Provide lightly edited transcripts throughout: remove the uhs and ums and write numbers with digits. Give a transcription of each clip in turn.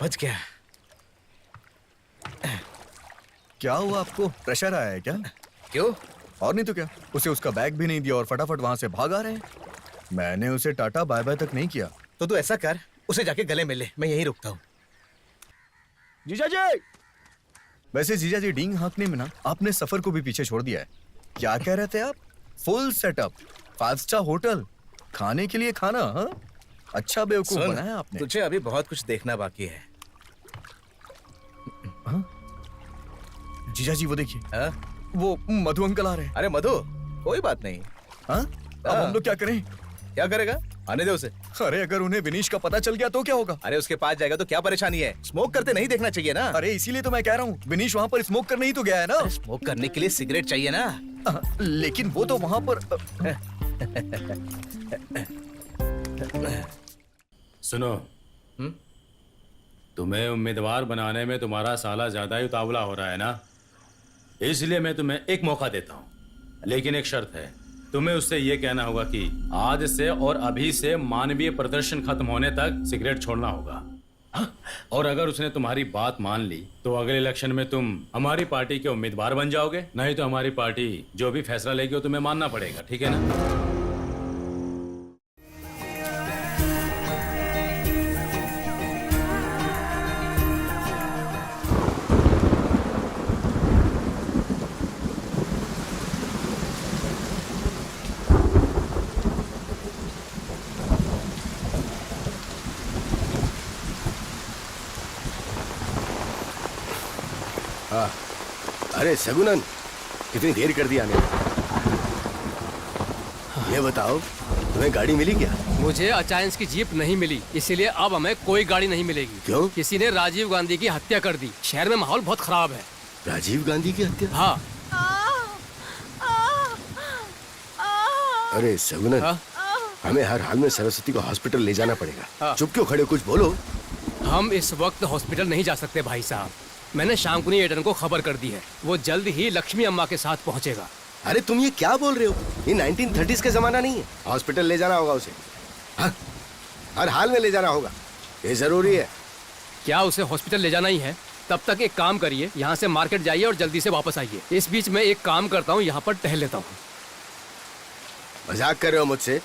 बच गया। क्या हुआ आपको? प्रेशर आया है क्या? क्यों? और नहीं तो क्या, उसे उसका बैग भी नहीं दिया और फटाफट वहां से भाग आ रहे हैं। मैंने उसे टाटा बाय बाय तक नहीं किया। तो तू ऐसा कर, उसे जाके गले मिल ले, मैं यहीं रुकता हूँ। जीजा जी! वैसे जीजा जी, डींग हाँकने में ना आपने सफर को भी पीछे छोड़ दिया है। क्या कह रहे थे आप? फुल सेटअप, 5 स्टार होटल, खाने के लिए खाना। हाँ, अच्छा बेवकूफ सुन, बनाया आपने। तुझे अभी बहुत कुछ देखना बाकी है। जीजा जी वो देखिए, हाँ? वो मधु अंकल आ रहे हैं। अरे मधु, कोई बात नहीं। हाँ? अब हम लोग क्या करें? क्या करेगा? आने दे उसे। अरे अगर उन्हें विनीश का पता चल गया तो क्या होगा? अरे उसके पास जाएगा तो क्या परेशानी है? स्मोक करते नहीं देखना चाहिए ना। अरे इसीलिए तो मैं कह रहा हूँ, विनीश वहाँ पर स्मोक करने ही तो गया है ना। स्मोक करने के लिए सिगरेट चाहिए ना। लेकिन वो तो वहाँ पर सुनो, तुम्हें उम्मीदवार बनाने में तुम्हारा साला ज्यादा ही उतावला हो रहा है ना, इसलिए मैं तुम्हें एक मौका देता हूँ, लेकिन एक शर्त है। तुम्हें उससे ये कहना होगा कि आज से और अभी से मानवीय प्रदर्शन खत्म होने तक सिगरेट छोड़ना होगा। हाँ? और अगर उसने तुम्हारी बात मान ली तो अगले इलेक्शन में तुम हमारी पार्टी के उम्मीदवार बन जाओगे, नहीं तो हमारी पार्टी जो भी फैसला लेगी वो तुम्हें मानना पड़ेगा, ठीक है ना? हाँ। अरे सगुनन, कितनी देर कर दी आने में। ये बताओ, तुम्हें गाड़ी मिली क्या? मुझे अचायंस की जीप नहीं मिली, इसीलिए अब हमें कोई गाड़ी नहीं मिलेगी। क्यों? किसी ने राजीव गांधी की हत्या कर दी। शहर में माहौल बहुत खराब है। राजीव गांधी की हत्या? हाँ। अरे सगुनन, हाँ? हमें हर हाल में सरस्वती को हॉस्पिटल ले जाना पड़ेगा। हाँ। चुप क्यों खड़े हो, कुछ बोलो। हम इस वक्त हॉस्पिटल नहीं जा सकते भाई साहब। मैंने शांकुनी एडन को खबर कर दी है, वो जल्द ही लक्ष्मी अम्मा के साथ पहुंचेगा। अरे तुम ये क्या बोल रहे हो? ये 1930s का जमाना नहीं है। हॉस्पिटल ले जाना होगा उसे। हाँ? हर हाल में ले जाना होगा, ये जरूरी है। क्या उसे हॉस्पिटल ले जाना ही है? तब तक एक काम करिए, यहाँ से मार्केट जाइए और जल्दी से वापस आइए। इस बीच में एक काम करता हूँ, यहाँ पर टहल लेता हूँ। मजाक कर रहे हो मुझसे?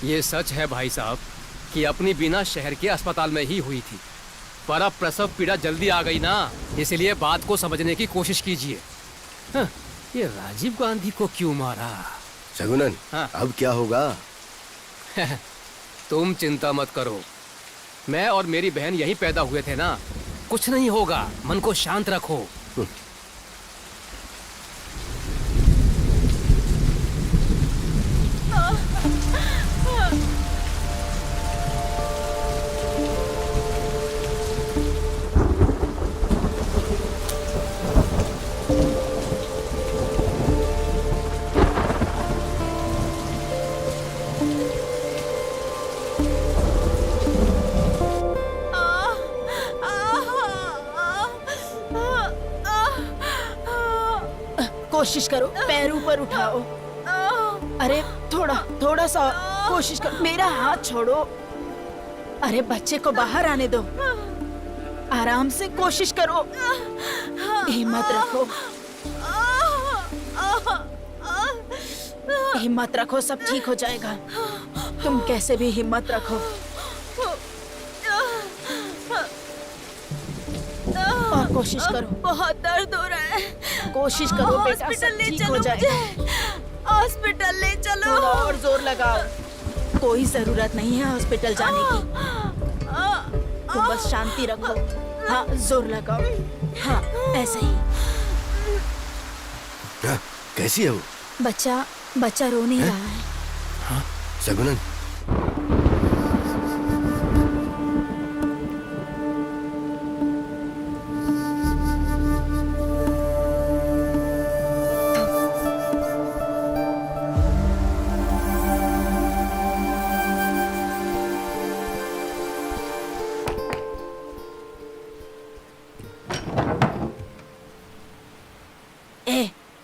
ये सच है भाई साहब कि अपनी बिना शहर के अस्पताल में ही हुई थी, पर अब प्रसव पीड़ा जल्दी आ गई ना, इसलिए बात को समझने की कोशिश कीजिए। हाँ, ये राजीव गांधी को क्यों मारा? सगुनन, हाँ। अब क्या होगा? तुम चिंता मत करो, मैं और मेरी बहन यहीं पैदा हुए थे ना, कुछ नहीं होगा, मन को शांत रखो। कोशिश करो, पैर ऊपर उठाओ। अरे थोड़ा सा कोशिश करो, मेरा हाथ छोड़ो। अरे बच्चे को बाहर आने दो, आराम से कोशिश करो, हिम्मत रखो, हिम्मत रखो, सब ठीक हो जाएगा। तुम कैसे भी हिम्मत रखो और कोशिश करो। बहुत दर्द हो रहा है। कोशिश करो बेटा, हॉस्पिटल सब ले ठीक चलो हो जाएगा। मुझे। हॉस्पिटल ले चलो। थोड़ा और जोर लगाओ। कोई जरूरत नहीं है हॉस्पिटल जाने की, तुम बस शांति रखो। हाँ, जोर लगाओ। हाँ, ऐसे ही। हाँ, कैसी है वो? बच्चा रो नहीं रहा है। हाँ? सगुनन,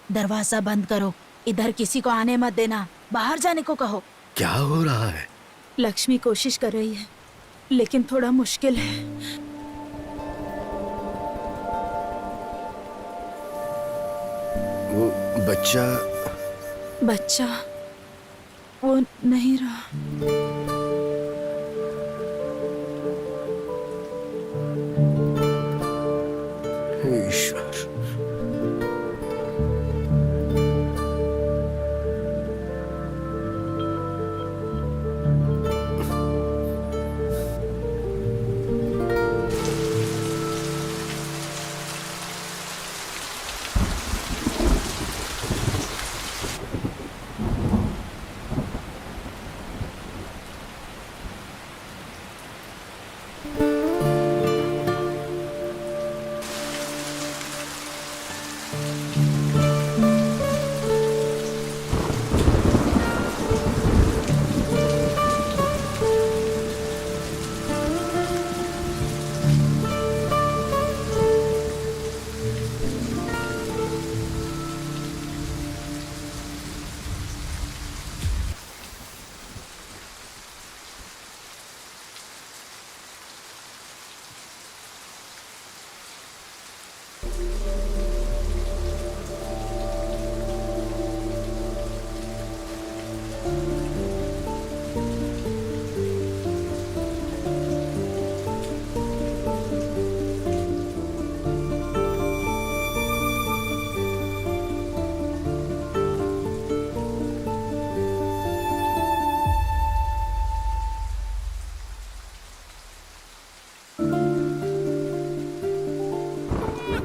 दरवाजा बंद करो, इधर किसी को आने मत देना, बाहर जाने को कहो। क्या हो रहा है? लक्ष्मी कोशिश कर रही है, लेकिन थोड़ा मुश्किल है। वो बच्चा बच्चा वो नहीं रहा। ईश्वर।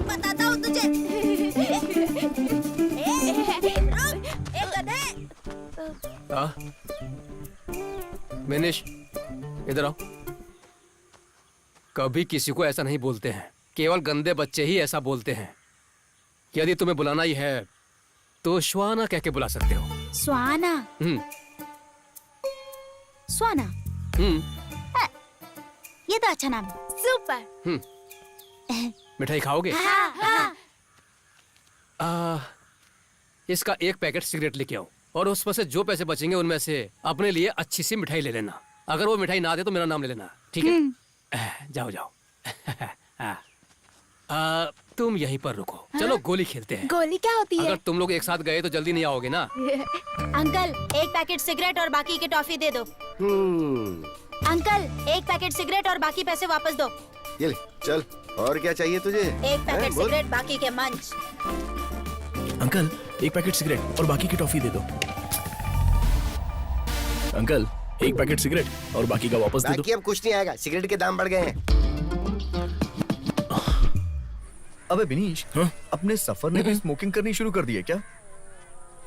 बताता हूँ तुझे। रुक, एक गधे। विनेश, इधर आओ। कभी किसी को ऐसा नहीं बोलते हैं, केवल गंदे बच्चे ही ऐसा बोलते हैं। यदि तुम्हें बुलाना ही है तो श्वाना कह के बुला सकते हो। स्वाना। स्वाना, ये तो अच्छा नाम है। सुपर। मिठाई खाओगे? हाँ, हाँ। इसका एक पैकेट सिगरेट लेके आओ और उसमें से जो पैसे बचेंगे उनमें से अपने लिए अच्छी सी मिठाई ले लेना। अगर वो मिठाई ना दे तो मेरा नाम ले लेना, ठीक है? जाओ जाओ। तुम यहीं पर रुको, चलो गोली खेलते हैं। गोली क्या होती है? अगर तुम लोग एक साथ गए तो जल्दी नहीं आओगे ना। अंकल, एक पैकेट सिगरेट और बाकी के टॉफी दे दो। अंकल, एक पैकेट सिगरेट और बाकी पैसे वापस दो। ये ले, चल। और क्या चाहिए तुझे? एक पैकेट बोल। सिगरेट, बाकी के मंच। अंकल, एक पैकेट सिगरेट और बाकी की टॉफी दे दो। अंकल, एक पैकेट सिगरेट और बाकी का वापस दे दो। बाकी अब कुछ नहीं आएगा, सिगरेट के दाम बढ़ गए हैं। अबे बिनीश, अपने सफर ने भी स्मोकिंग करनी शुरू कर दी है क्या?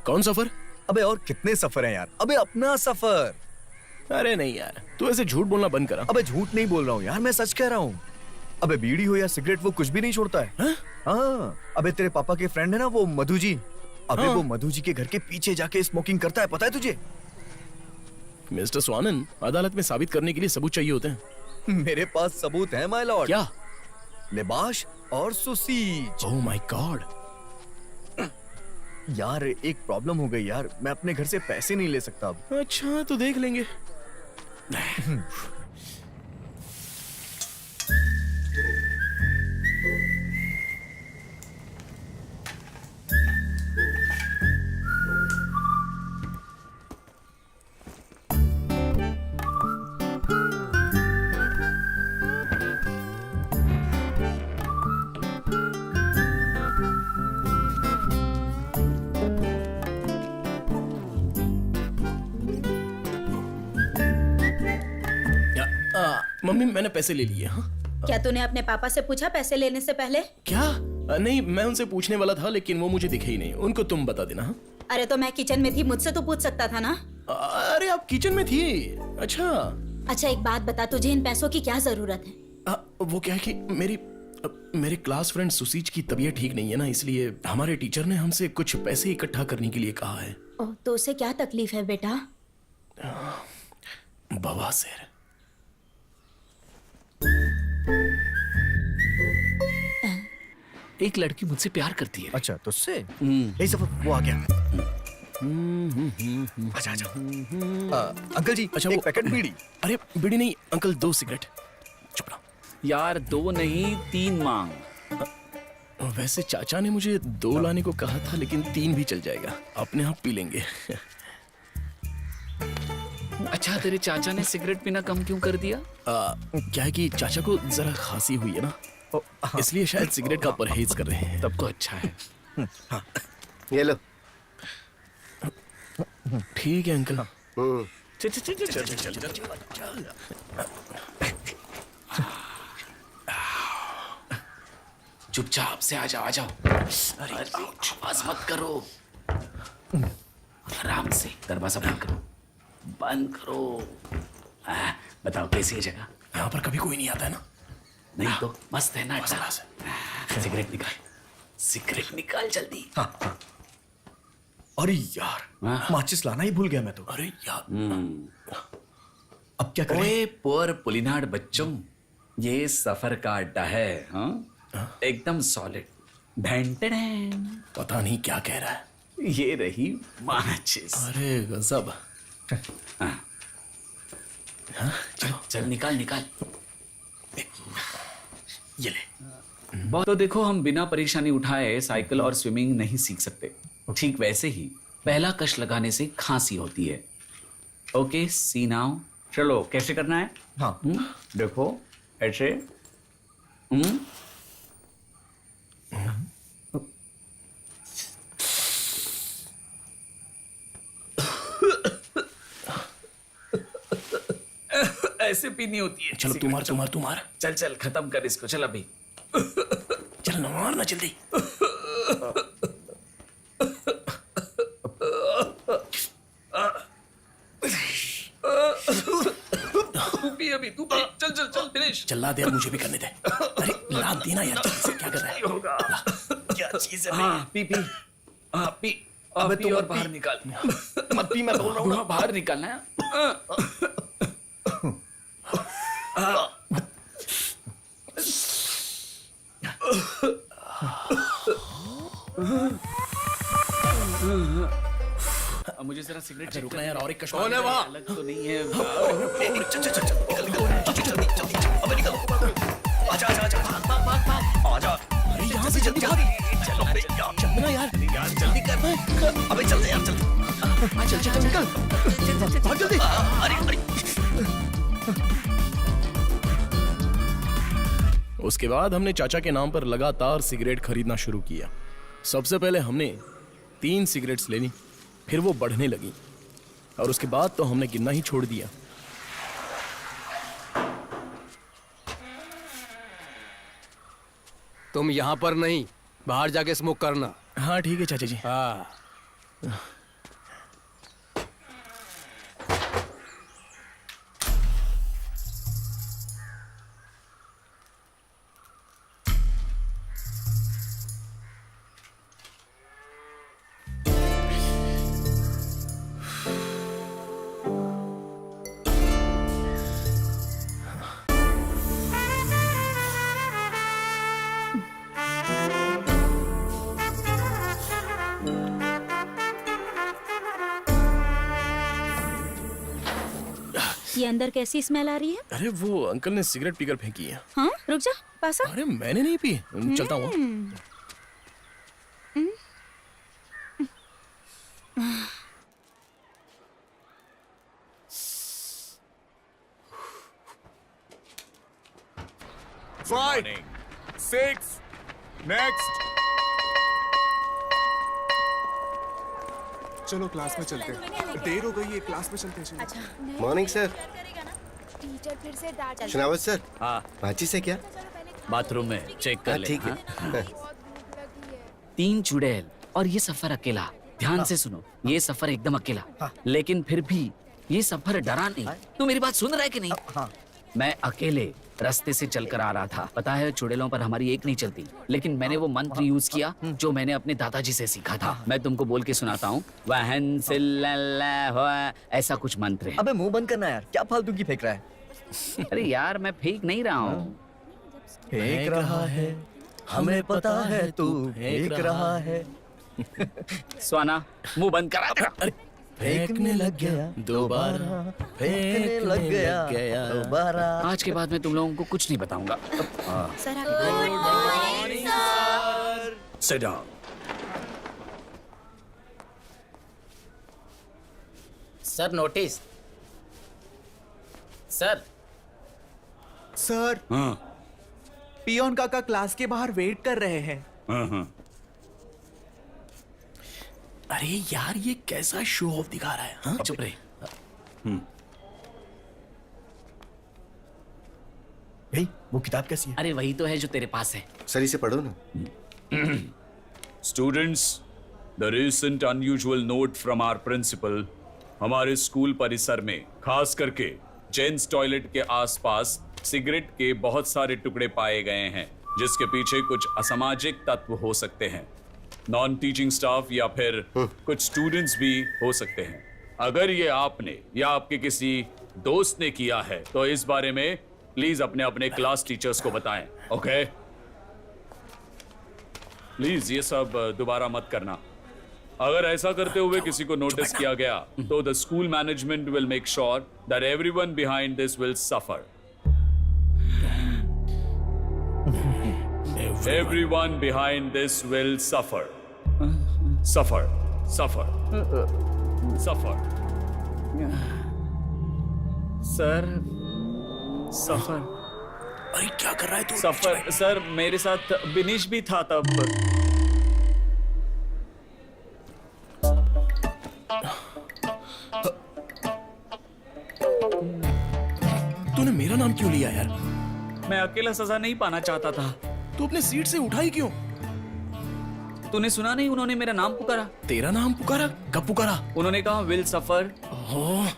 कौन सफर? अबे और कितने सफर हैं यार? अबे अपना सफर। अरे नहीं यार, तू ऐसे झूठ बोलना बंद करा। अबे झूठ नहीं बोल रहा हूँ यार, मैं सच कह रहा हूँ। अबे बीड़ी हो या सिगरेट, वो कुछ भी नहीं छोड़ता है। हाँ, अबे तेरे पापा के फ्रेंड है ना वो मधु जी, अबे वो मधु जी के घर के पीछे जाके स्मोकिंग करता है, पता है तुझे? मिस्टर स्वानंद, अदालत में साबित करने के लिए सबूत चाहिए होते हैं। मेरे पास सबूत है माय लॉर्ड। क्या? लिबाश और सुसीज। Oh my God. यार एक प्रॉब्लम हो गई यार, मैं अपने घर से पैसे नहीं ले सकता अब। अच्छा, तो देख लेंगे। मम्मी, मैंने पैसे ले लिए। हाँ, क्या तूने अपने पापा से पूछा पैसे लेने से पहले? क्या? नहीं, मैं उनसे पूछने वाला था लेकिन वो मुझे दिखे ही नहीं। उनको तुम बता देना। हाँ? अरे तो मैं किचन में थी, मुझसे तो पूछ सकता था ना। अरे आप किचन में थी? अच्छा। अच्छा एक बात बता, तुझे इन पैसों की क्या जरूरत है? वो क्या है कि मेरे क्लास फ्रेंड सुसीज की तबीयत ठीक नहीं है ना, इसलिए हमारे टीचर ने हमसे कुछ पैसे इकट्ठा करने के लिए कहा है। ओह, तो उसे क्या तकलीफ है बेटा? बवासीर। एक लड़की मुझसे प्यार करती है। अच्छा, तो उससे? यही सब वो आ गया। अच्छा अच्छा अंकल जी अच्छा, एक वो- पैकेट बीड़ी। अरे बीड़ी नहीं अंकल, 2 सिगरेट। चुप रहो। यार 2 नहीं 3 मांग। वैसे चाचा ने मुझे 2 लाने को कहा था, लेकिन 3 भी चल जाएगा, अपने आप पी लेंगे। अच्छा तेरे चाचा ने सिगरेट पीना कम क्यों कर दिया? क्या है कि चाचा को जरा खांसी हुई है ना, इसलिए शायद सिगरेट का परहेज कर रहे हैं। तब तो अच्छा है। ये लो। ठीक है अंकल। चल चल चल चल चल चल चल। चुपचाप से आ जाओ। अरे आवाज मत करो। आराम से दरवाजा बंद करो। बताओ कैसी है जगह? यहाँ पर कभी कोई नहीं आता है ना। नहीं तो मस्त है ना। अच्छा सिगरेट निकाल जल्दी। अरे यार माचिस लाना ही भूल गया मैं तो। अरे यार अब क्या करें? ओए पोर पुलिनाड बच्चों, ये सफर का अड्डा है। हाँ एकदम सॉलिड। पता नहीं क्या कह रहा है। ये रही माचिस। अरे गजब। चल निकाल निकाल। ये ले। तो देखो, हम बिना परेशानी उठाए साइकिल और स्विमिंग नहीं सीख सकते। ठीक वैसे ही पहला कश लगाने से खांसी होती है। ओके सी नाउ। चलो कैसे करना है? हाँ देखो ऐसे। ऐसे पीनी होती है। चलो तू मार। चल चल खत्म कर इसको। चल अभी। चल ना मारना जल्दी। तू पी। चल चल चल फिनिश। चला दे, अब मुझे भी करने दे। अरे लाद देना यार, जल्दी से। क्या कर रहा है? क्या चीज है? हाँ पी पी। हाँ पी। अबे पी तू और मत बाहर पी। निकाल। मत पी, मैं बोल रहा हूँ ना। बाहर निकालना है। मुझे जरा सिगरेट check रुकना यार, और एक कश कौन है मारना वहाँ? है। अलग तो नहीं है। चल चल चल चल अबे निकल। आजा आजा आजा आजा। अरे यहाँ से जल्दी भाग। चलो अबे चलना यार जल्दी कर। अबे चल यार चल। चल चल निकल भाग जल्दी। अरे अरे। उसके बाद हमने चाचा के नाम पर लगातार सिगरेट खरीदना शुरू किया। सबसे पहले हमने 3 सिगरेट्स लेनी, फिर वो बढ़ने लगी, और उसके बाद तो हमने गिनना ही छोड़ दिया। तुम यहाँ पर नहीं, बाहर जाके स्मोक करना। हाँ ठीक है चाचा जी। हाँ ये अंदर कैसी स्मेल आ रही है? अरे वो अंकल ने सिगरेट पीकर फेंकी है। हाँ रुक जा पास आ। अरे मैंने नहीं पी, चलता हूँ। Five, 6, next. चलो क्लास में चलते हैं, देर हो गई है, क्लास में चलते हैं। चलो। Morning sir. टीचर फिर से डांट। सुनावत सर। हाँ माचिस से क्या? बाथरूम में चेक कर हाँ ले। ठीक है। हाँ? 3 चुड़ैल और ये सफर अकेला। ध्यान से सुनो, ये सफर एकदम अकेला, लेकिन फिर भी ये सफर डरा नहीं। तू मेरी बात सुन रहा है कि नहीं? मैं अकेले रास्ते से चलकर आ रहा था। पता है चुड़ैलों पर हमारी एक नहीं चलती, लेकिन मैंने वो मंत्र यूज किया जो मैंने अपने दादाजी से सीखा था। मैं तुमको बोल के सुनाता हूँ। वहन ऐसा कुछ मंत्र है। अबे मुंह बंद करना यार, क्या फालतू की फेंक रहा है? अरे यार मैं फेंक नहीं रहा हूँ। फेंक रहा है, हमें पता है तू फेंक रहा है। स्वाना मुंह बंद करा दे। फेंकने लग गया दोबारा, फेंकने लग गया दोबारा। आज के बाद मैं तुम लोगों को कुछ नहीं बताऊंगा। Sir Sit down. Sir notice. Sir sir हाँ पियोन काका क्लास के बाहर वेट कर रहे हैं। हाँ। अरे यार ये कैसा शो ऑफ दिखा रहा है? हाँ चुप रहे। भाई वो किताब कैसी है? अरे वही तो है जो तेरे पास है। सर इसे पढ़ो ना। Students, the recent unusual note from our principal हमारे स्कूल परिसर में खास करके जेंट्स टॉयलेट के आसपास सिगरेट के बहुत सारे टुकड़े पाए गए हैं, जिसके पीछे कुछ असामाजिक तत्व हो सकते हैं। नॉन टीचिंग स्टाफ या फिर कुछ स्टूडेंट्स भी हो सकते हैं। अगर ये आपने या आपके किसी दोस्त ने किया है तो इस बारे में प्लीज अपने अपने क्लास टीचर्स को बताएं। ओके प्लीज ये सब दोबारा मत करना। अगर ऐसा करते हुए किसी को नोटिस किया गया तो the school management will make sure that everyone behind this will suffer. Everyone behind this will suffer. Suffer suffer suffer. Sir suffer. अरे क्या कर रहा है तू? सफर सर मेरे साथ बिनीश भी था तब। तूने मेरा नाम क्यों लिया यार? मैं अकेला सजा नहीं पाना चाहता था। तू अपने सीट से उठाई क्यों? तूने सुना नहीं उन्होंने मेरा नाम पुकारा? तेरा नाम पुकारा? कब पुकारा? उन्होंने कहा विल सफर। ओह,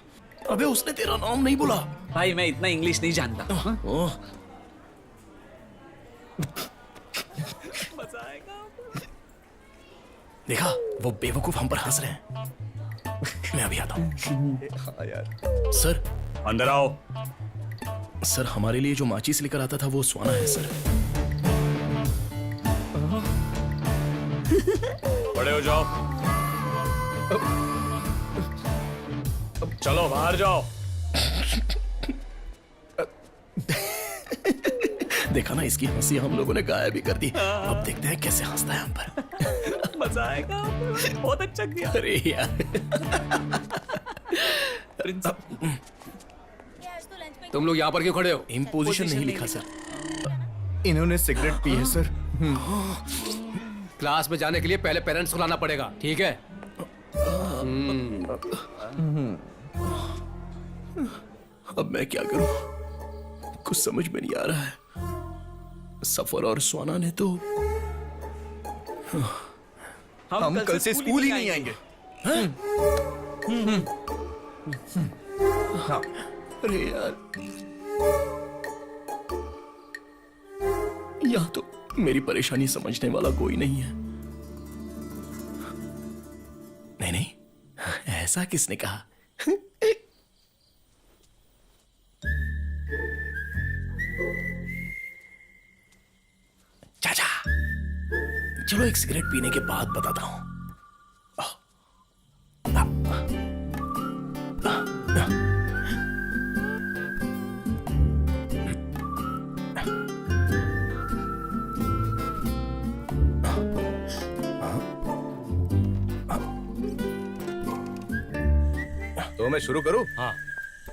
अबे उसने तेरा नाम नहीं बोला। भाई मैं इतना इंग्लिश नहीं जानता। ओह, देखा वो बेवकूफ हम पर हंस रहे हैं। मैं अभी आता हूँ। हाँ यार। सर अंदर आओ। सर हमारे लिए जो माचिस लेकर आता था वो स्वाना है सर। खड़े हो जाओ। चलो बाहर जाओ। देखा ना इसकी हंसी हम लोगों ने गायब भी कर दी। अब देखते हैं कैसे हंसता है हम पर। मजा आएगा। बहुत अच्छा किया। अरे यार तुम लोग यहाँ पर क्यों खड़े हो? इम्पोजिशन नहीं लिखा सर। इन्होंने सिगरेट पी है सर। क्लास में जाने के लिए पहले पेरेंट्स को लाना पड़ेगा, ठीक है? अब मैं क्या करूं? कुछ समझ में नहीं आ रहा है। सफर और स्वाना ने तो हम कल से स्कूल ही नहीं आएंगे। हाँ। अरे यार यहाँ तो मेरी परेशानी समझने वाला कोई नहीं है। नहीं नहीं, ऐसा किसने कहा? चाचा चलो एक सिगरेट पीने के बाद बताता हूं। तो मैं शुरू करूं? हाँ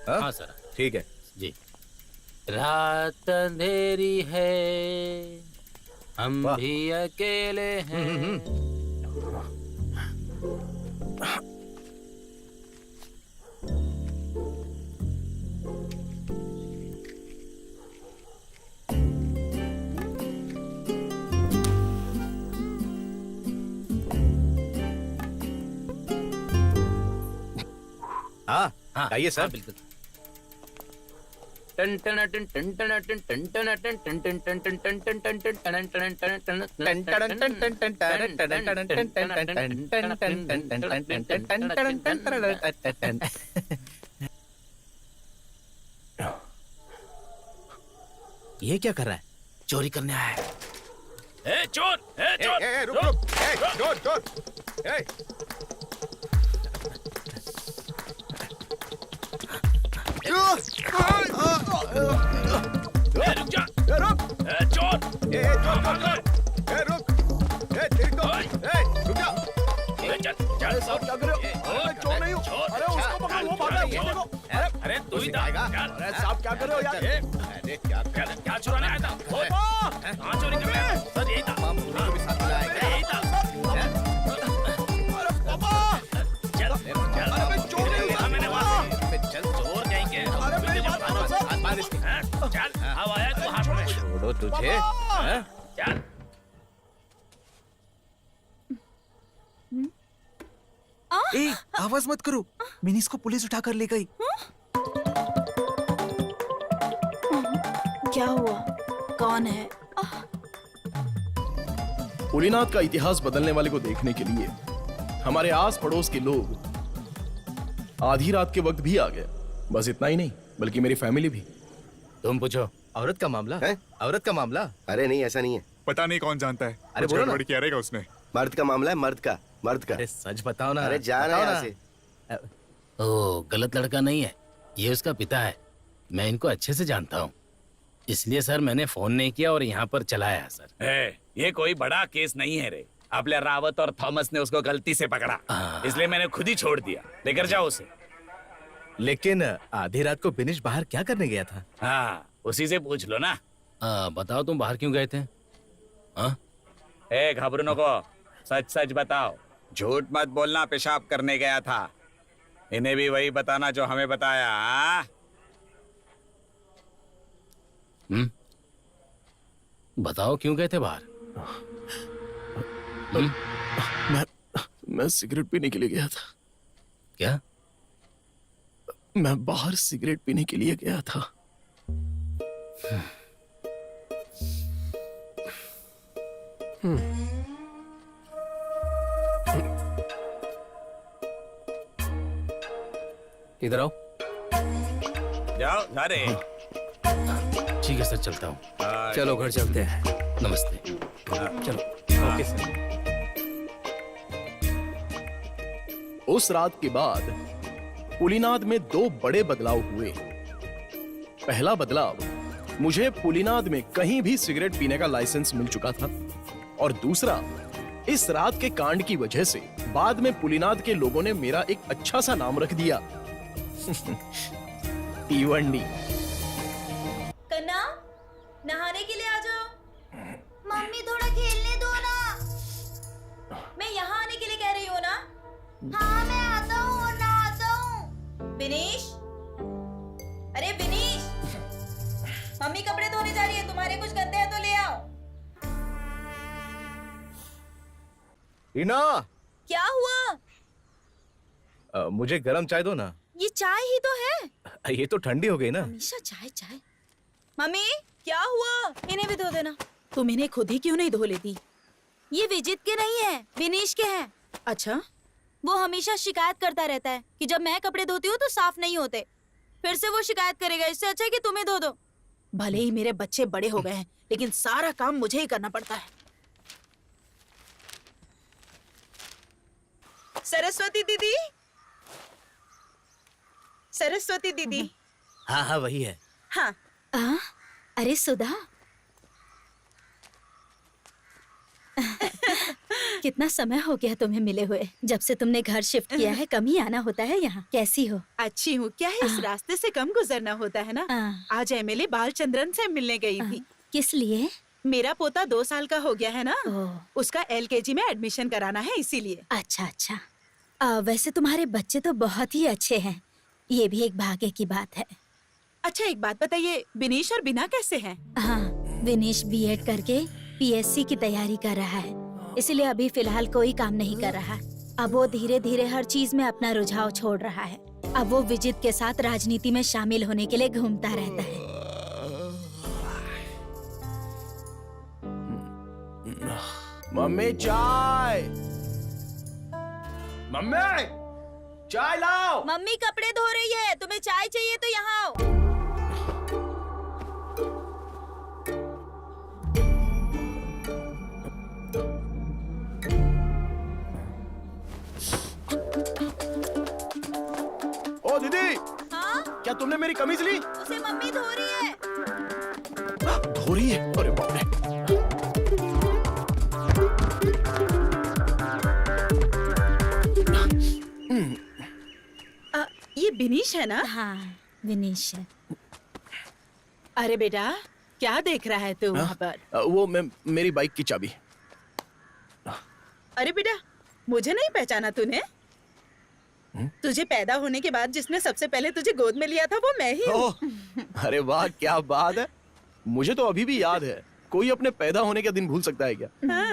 हाँ? हाँ सर। ठीक है। जी। रात अंधेरी है, हम वाह। भी अकेले हैं। हाँ गाइए सर। बिल्कुल। टन टन टन टन टन टन टन टन टन टन टन टन टन टन टन टन टन टन टन। ये क्या कर रहा है? चोरी करने आया है। ए चोर! ए चोर! रुक रुक। चोर चोर। रुक जा, चोर, चल, साहब क्या कर रहे हो? मैं चोर नहीं हूँ। अरे उसको पकड़, वो भागा है, वो देखो। अरे तू ही था। अरे साहब क्या कर रहे हो यार? अरे क्या चुराने आया था? कहाँ चोरी कर रहा है? सर यही था। यही था। अरे पापा! चल, अरे मैं चोर नहीं हूँ। मैंने वहाँ से चल चोर कहेंगे। अरे मेरी बात सुनो सर। चल, अब आया तू हाथ में। छोड़ो तुझे। हाँ? चल। ए, आवाज मत करो। मिनीस को पुलिस उठाकर ले गई। क्या हुआ? कौन है? पुलिनाथ का इतिहास बदलने वाले को देखने के लिए हमारे आस पड़ोस के लोग आधी रात के वक्त भी आ गए। बस इतना ही नहीं, बल्कि मेरी फैमिली भी। तुम पूछो। औरत का मामला है? औरत का मामला? अरे नहीं, ऐसा नहीं है। पता नहीं कौन जानता है। अरे कुछ बोलो ना। गड़बड़ क्या रहेगा उसने। मर्द का मामला है, मर्द का। अरे सच बताओ ना। अरे जा रहा है यहाँ से। ओ, गलत लड़का नहीं है, ये उसका पिता है। मैं इनको अच्छे से जानता हूँ, इसलिए सर मैंने फोन नहीं किया और यहाँ पर चलाया सर। ये कोई बड़ा केस नहीं है रे। आपले रावत और थॉमस ने उसको गलती से पकड़ा, इसलिए मैंने खुद ही छोड़ दिया। लेकर जाओ उसे। लेकिन आधी रात को बिनिश बाहर क्या करने गया था? हाँ, उसी से पूछ लो ना। बताओ तुम बाहर क्यों गए थे? घबरू नको, सच सच बताओ। झूठ मत बोलना। पेशाब करने गया था। इन्हें भी वही बताना जो हमें बताया। बताओ क्यों गए थे बाहर? मैं सिगरेट पीने के लिए गया था। क्या? मैं बाहर सिगरेट पीने के लिए गया था। इधर आओ। जाओ अरे। ठीक है सर, चलता हूँ। चलो घर चलते हैं। नमस्ते। चलो। Okay sir. उस रात के बाद पुलिनाद में दो बड़े बदलाव हुए। पहला बदलाव, मुझे पुलिनाद में कहीं भी सिगरेट पीने का लाइसेंस मिल चुका था, और दूसरा, इस रात के कांड की वजह से बाद में पुलिनाद के लोगों ने मेरा एक अच्छा सा नाम रख दिया, तीवंडी। कन्ना, नहाने के लिए आ जाओ। मम्मी थोड़ा खेलने दो ना। मैं यहाँ आने के लिए कह रही हूँ ना। हाँ मैं आता हूँ, नहाता हूँ। विनीश, अरे विनीश, मम्मी कपड़े धोने जा रही है। तुम्हारे कुछ गंदे हैं तो ले आओ। रीना, क्या हुआ? मुझे गरम चाय दो ना। ये चाय ही तो है। ये तो ठंडी हो गई ना। हमेशा चाय चाय। मम्मी क्या हुआ? इन्हें भी धो देना। तुम इन्हें खुद ही क्यों नहीं धो लेती? ये विजित के नहीं है, विनीश के हैं। अच्छा, वो हमेशा शिकायत करता रहता है कि जब मैं कपड़े धोती हूँ तो साफ नहीं होते। फिर से वो शिकायत करेगा। इससे अच्छा है कि तुम्हें धो दो। भले ही मेरे बच्चे बड़े हो गए हैं, लेकिन सारा काम मुझे ही करना पड़ता है। सरस्वती दीदी, सरस्वती दीदी। हाँ हाँ वही है। हाँ। अरे सुधा, कितना समय हो गया तुम्हें मिले हुए। जब से तुमने घर शिफ्ट किया है कम ही आना होता है यहाँ। कैसी हो? अच्छी हूँ। क्या है, इस रास्ते से कम गुजरना होता है ना। आज एमएलए बालचंद्रन से मिलने गई थी। किस लिए? मेरा पोता 2 साल का हो गया है ना, उसका LKG में एडमिशन कराना है, इसीलिए। अच्छा अच्छा। वैसे तुम्हारे बच्चे तो बहुत ही अच्छे हैं, ये भी एक भाग्य की बात है। अच्छा एक बात बताइए, विनीश और बिना कैसे हैं? हाँ, विनीश BEd करके PSC की तैयारी कर रहा है, इसलिए अभी फिलहाल कोई काम नहीं कर रहा। अब वो धीरे धीरे हर चीज में अपना रुझाव छोड़ रहा है। अब वो विजित के साथ राजनीति में शामिल होने के लिए घूमता रहता है। मम्मी चाय, मम्मी चाय लाओ। मम्मी कपड़े धो रही है, तुम्हें चाय चाहिए तो यहाँ आओ। उसे मम्मी धो रही है। धो रही है? अरे बाप रे। ये बिनीश है ना? हाँ विनीश है। अरे बेटा क्या देख रहा है तू वहाँ पर? वो मेरी बाइक की चाबी। अरे बेटा मुझे नहीं पहचाना तूने? तुझे पैदा होने के बाद जिसने सबसे पहले तुझे गोद में लिया था वो मैं ही हूँ। ओह, अरे वाह क्या बात है। मुझे तो अभी भी याद है। कोई अपने पैदा होने का दिन भूल सकता है क्या?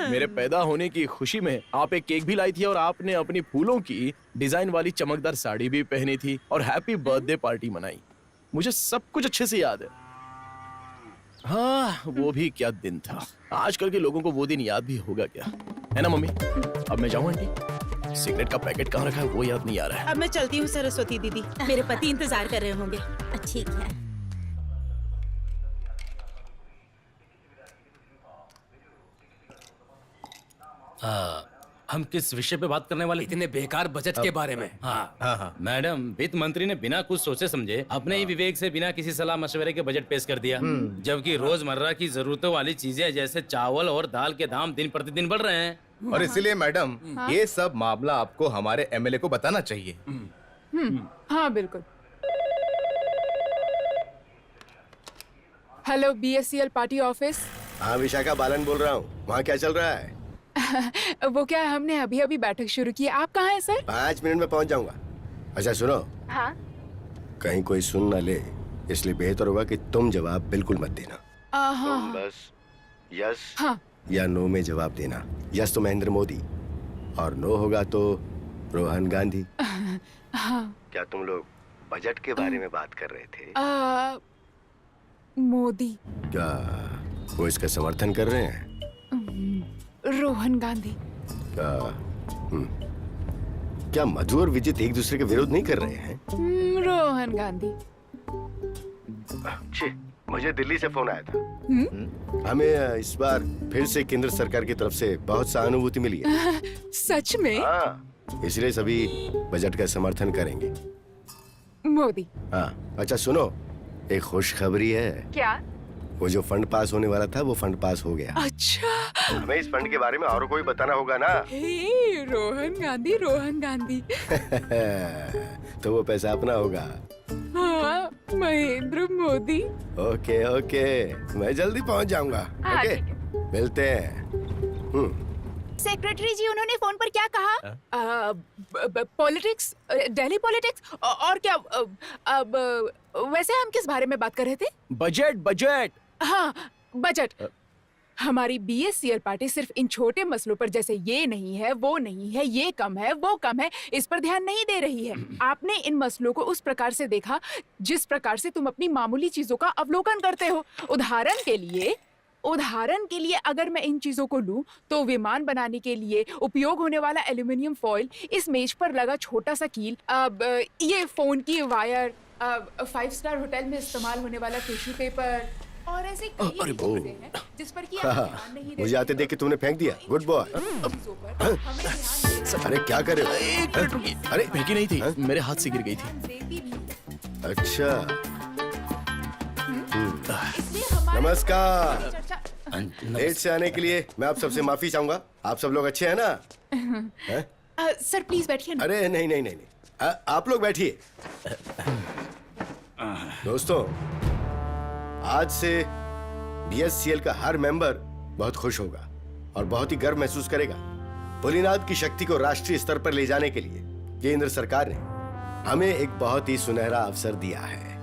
मेरे पैदा होने की खुशी में आप एक केक भी लाई थी और आपने अपनी फूलों की डिजाइन वाली चमकदार साड़ी भी पहनी थी और हैप्पी बर्थडे पार्टी मनाई। मुझे सब कुछ अच्छे से याद है। हाँ वो भी क्या दिन था। आजकल के लोगों को वो दिन याद भी होगा क्या, है ना मम्मी? अब मैं जाऊँ आंटी? सिगरेट का पैकेट कहाँ रखा है वो याद नहीं आ रहा है। अब मैं चलती हूँ सरस्वती दीदी, मेरे पति इंतजार कर रहे होंगे। ठीक है। हम किस विषय पे बात करने वाले? इतने बेकार बजट के बारे में। हाँ मैडम, वित्त मंत्री ने बिना कुछ सोचे समझे अपने ही विवेक से बिना किसी सलाह मशवरे के बजट पेश कर दिया, जबकि रोजमर्रा की जरूरतों वाली चीजें जैसे चावल और दाल के दाम दिन प्रतिदिन बढ़ रहे हैं। और इसीलिए मैडम ये सब मामला आपको हमारे एमएलए को बताना चाहिए। हाँ बिल्कुल। Hello BSCL party office. हाँ विशाखा बालन बोल रहा हूँ। वहाँ क्या चल रहा है? वो क्या है, हमने अभी अभी बैठक शुरू की है। आप कहाँ हैं सर? 5 मिनट में पहुँच जाऊंगा। अच्छा सुनो, हाँ कहीं कोई सुन ना ले, इसलिए बेहतर होगा कि तुम जवाब बिल्कुल मत देना। तुम बस यस हाँ या नो में जवाब देना। यस तो महेंद्र मोदी और नो होगा तो रोहन गांधी। हाँ। क्या तुम लोग बजट के बारे में बात कर रहे थे? मोदी। क्या वो इसका समर्थन कर रहे हैं? रोहन गांधी। क्या मधु और विजित एक दूसरे के विरोध नहीं कर रहे हैं? रोहन गांधी। मुझे दिल्ली से फोन आया था। हमें इस बार फिर से केंद्र सरकार की तरफ से बहुत सहानुभूति मिली है। सच में? हाँ, इसलिए सभी बजट का समर्थन करेंगे। मोदी। हाँ अच्छा सुनो, एक खुशखबरी है। क्या? वो जो फंड पास होने वाला था वो फंड पास हो गया। अच्छा। हमें इस फंड के बारे में और कोई बताना होगा ना। हे, रोहन गांधी रोहन गांधी। तो वो पैसा अपना होगा। हाँ महेंद्र मोदी। ओके ओके, मैं जल्दी पहुंच जाऊंगा। ओके मिलते हैं। सेक्रेटरी जी उन्होंने फोन पर क्या कहा? पॉलिटिक्स, दिल्ली पॉलिटिक्स और क्या? अब वैसे हम किस बारे में बात कर रहे थे? Budget budget. हाँ बजट। हमारी बीएससीएल पार्टी सिर्फ इन छोटे मसलों पर जैसे ये नहीं है वो नहीं है, ये कम है वो कम है, इस पर ध्यान नहीं दे रही है। आपने इन मसलों को उस प्रकार से देखा जिस प्रकार से तुम अपनी मामूली चीजों का अवलोकन करते हो। उदाहरण के लिए अगर मैं इन चीजों को लूं तो विमान बनाने के लिए उपयोग होने वाला एल्यूमिनियम फॉइल, इस मेज पर लगा छोटा सा कील, अब ये फोन की वायर, 5 स्टार होटल में इस्तेमाल होने वाला टिश्यू पेपर और ऐसे कई चीजें हैं जिस पर कि आप ध्यान नहीं देते। मुझे आते देख के तुमने फेंक दिया। Good boy. अरे क्या कर रहे हो? एक मिनट रुकिए। अरे फेंकी नहीं थी, मेरे हाथ से गिर गई थी। अच्छा नमस्कार। लेट से आने के लिए मैं आप सबसे माफी चाहूंगा। आप सब लोग अच्छे हैं ना? सर प्लीज बैठिए ना। अरे नहीं नहीं नहीं, नहीं। आप लोग बैठिए। दोस्तों आज से बीएससीएल का हर मेंबर बहुत खुश होगा और बहुत ही गर्व महसूस करेगा। भोलेनाथ की शक्ति को राष्ट्रीय स्तर पर ले जाने के लिए केंद्र सरकार ने हमें एक बहुत ही सुनहरा अवसर दिया है।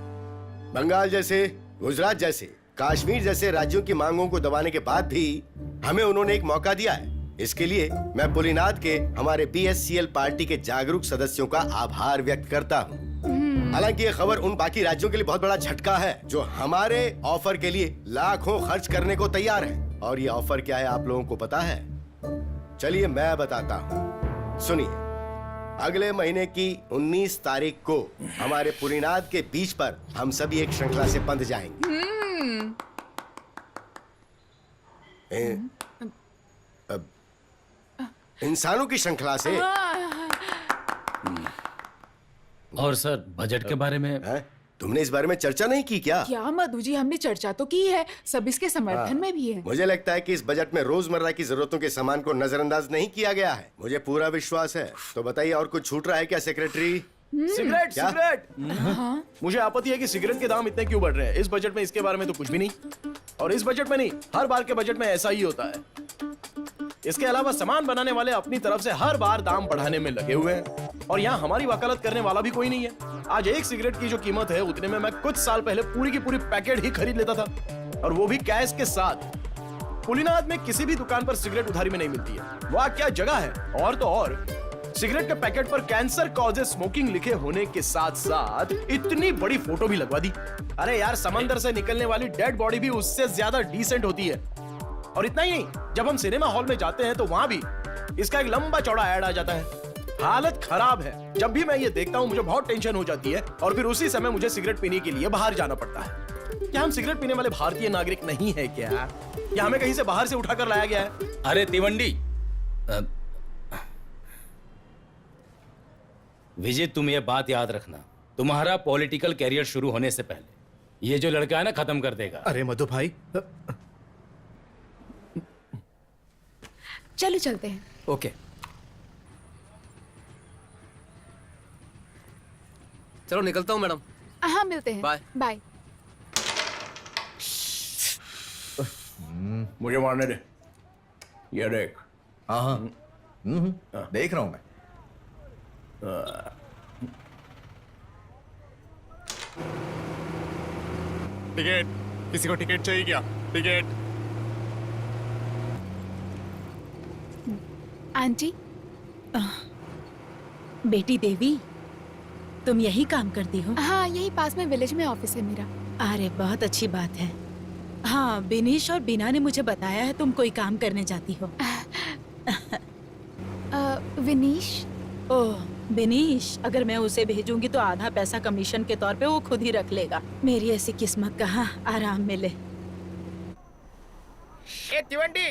बंगाल जैसे, गुजरात जैसे, कश्मीर जैसे राज्यों की मांगों को दबाने के बाद भी हमें उन्होंने एक मौका दिया है। इसके लिए मैं भोलेनाथ के हमारे बीएससीएल पार्टी के जागरूक सदस्यों का आभार व्यक्त करता हूँ। हालांकि ये खबर उन बाकी राज्यों के लिए बहुत बड़ा झटका है जो हमारे ऑफर के लिए लाखों खर्च करने को तैयार है। और ये ऑफर क्या है आप लोगों को पता है? चलिए मैं बताता हूँ, सुनिए। अगले महीने की 19 तारीख को हमारे पुरीनाथ के बीच पर हम सभी एक श्रृंखला से बंध जाएंगे। इंसानों की श्रृंखला से। और सर बजट के बारे में? तुमने इस बारे में चर्चा नहीं की क्या? क्या मधु जी, हमने चर्चा तो की है, सब इसके समर्थन में भी है। मुझे लगता है कि इस बजट में रोजमर्रा की जरूरतों के सामान को नजरअंदाज नहीं किया गया है। मुझे पूरा विश्वास है। तो बताइए, और कुछ छूट रहा है क्या सेक्रेटरी? सिगरेट क्या? सिगरेट मुझे आपत्ति है कि सिगरेट के दाम इतने क्यों बढ़ रहे हैं। इस बजट में इसके बारे में तो कुछ भी नहीं, और इस बजट में नहीं, हर बार के बजट में ऐसा ही होता है। इसके अलावा सामान बनाने वाले अपनी तरफ से हर बार दाम बढ़ाने में लगे हुए हैं, और यहाँ हमारी वकालत करने वाला भी कोई नहीं है। आज एक सिगरेट की जो कीमत है उतने में मैं कुछ साल पहले पूरी की पूरी पैकेट ही खरीद लेता था, और वो भी कैश के साथ। पुलिनाद में किसी भी दुकान पर सिगरेट उधारी में नहीं मिलती है। वाह क्या जगह है। और तो और सिगरेट के पैकेट पर कैंसर कॉजेज स्मोकिंग लिखे होने के साथ साथ इतनी बड़ी फोटो भी लगवा दी। अरे यार, समंदर से निकलने वाली डेड बॉडी भी उससे ज्यादा डिसेंट होती है। और इतना ही नहीं, जब हम सिनेमा हॉल में जाते हैं तो वहां भी इसका एक लंबा चौड़ा ऐड आ जाता है। हालत खराब है। जब भी मैं ये देखता हूँ मुझे बहुत टेंशन हो जाती है, और फिर उसी समय मुझे सिगरेट पीने के लिए बाहर जाना पड़ता है। क्या हम सिगरेट पीने वाले भारतीय नागरिक नहीं है क्या? या हमें कहीं से बाहर से उठाकर लाया गया है? अरे तिवंडी, विजय, तुम ये बात याद रखना, तुम्हारा पॉलिटिकल कैरियर शुरू होने से पहले ये जो लड़का है ना, खत्म कर देगा। अरे मधु भाई, चलो चलते हैं। ओके, चलो निकलता हूँ मैडम। हाँ, मिलते हैं। बाय। बाय। मुझे मारने दे। ये देख। हाँ हाँ, देख रहा हूं मैं। टिकट, किसी को टिकट चाहिए क्या? टिकट। आंटी, बेटी देवी, तुम यही काम करती हो? हाँ, यही पास में विलेज में ऑफिस है मेरा। अरे बहुत अच्छी बात है। हाँ, बिनीश और बीना ने मुझे बताया है तुम कोई काम करने जाती हो। विनीश? ओह बिनीश, अगर मैं उसे भेजूंगी तो आधा पैसा कमीशन के तौर पे वो खुद ही रख लेगा। मेरी ऐसी किस्मत कहाँ आराम मिले। ए तिवंडी,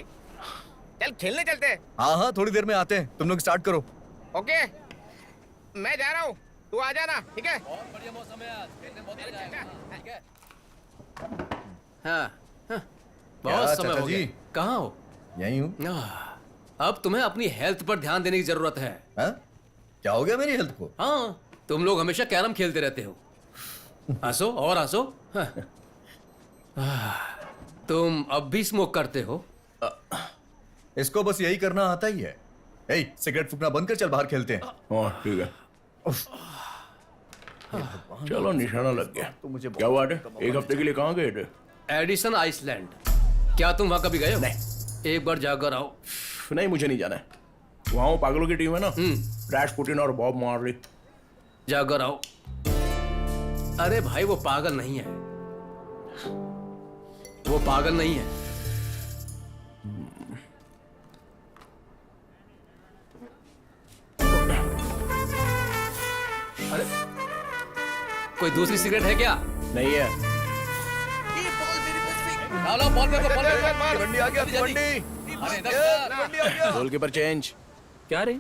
चल खेलने चलते हैं। हाँ हाँ, थोड़ी देर में आते हैं, तुम लोग स्टार्ट करो। ओके, मैं जा रहा हूँ, तू आ जाना, ठीक है? बढ़िया मौसम है आज, खेलने बहुत मजा आएगा, ठीक है? हाँ, बहुत समय हो गया। कहाँ हो? यहीं हूँ। अब तुम्हें अपनी हेल्थ पर ध्यान देने की जरूरत है। हाँ? क्या हो गया मेरी हेल्थ को? हाँ, तुम लोग हमेशा कैरम खेलते रहते हो। हंसो और हंसो। तुम अब भी स्मोक करते हो? इसको बस यही करना आता ही है। ए, सिगरेट फूकना बंद कर, चल बाहर खेलते हैं। हाँ ठीक है। चलो, निशाना लग गया। तो मुझे क्या बात है? एक हफ्ते के लिए कहाँ गए थे? Edison Iceland. क्या तुम वहां कभी गए हो? नहीं। एक बार जाकर आओ। नहीं, मुझे नहीं जाना है। वहाँ वो पागलों की टीम है ना, रैशपुटिन और बॉब मार्ली। जाकर आओ। अरे भाई, वो पागल नहीं है, वो पागल नहीं है। अरे, कोई दूसरी सिगरेट है क्या? नहीं है। लो, बॉल पे, बॉल पे। भिवंडी आ गया, भिवंडी। Goalkeeper change. क्या रे,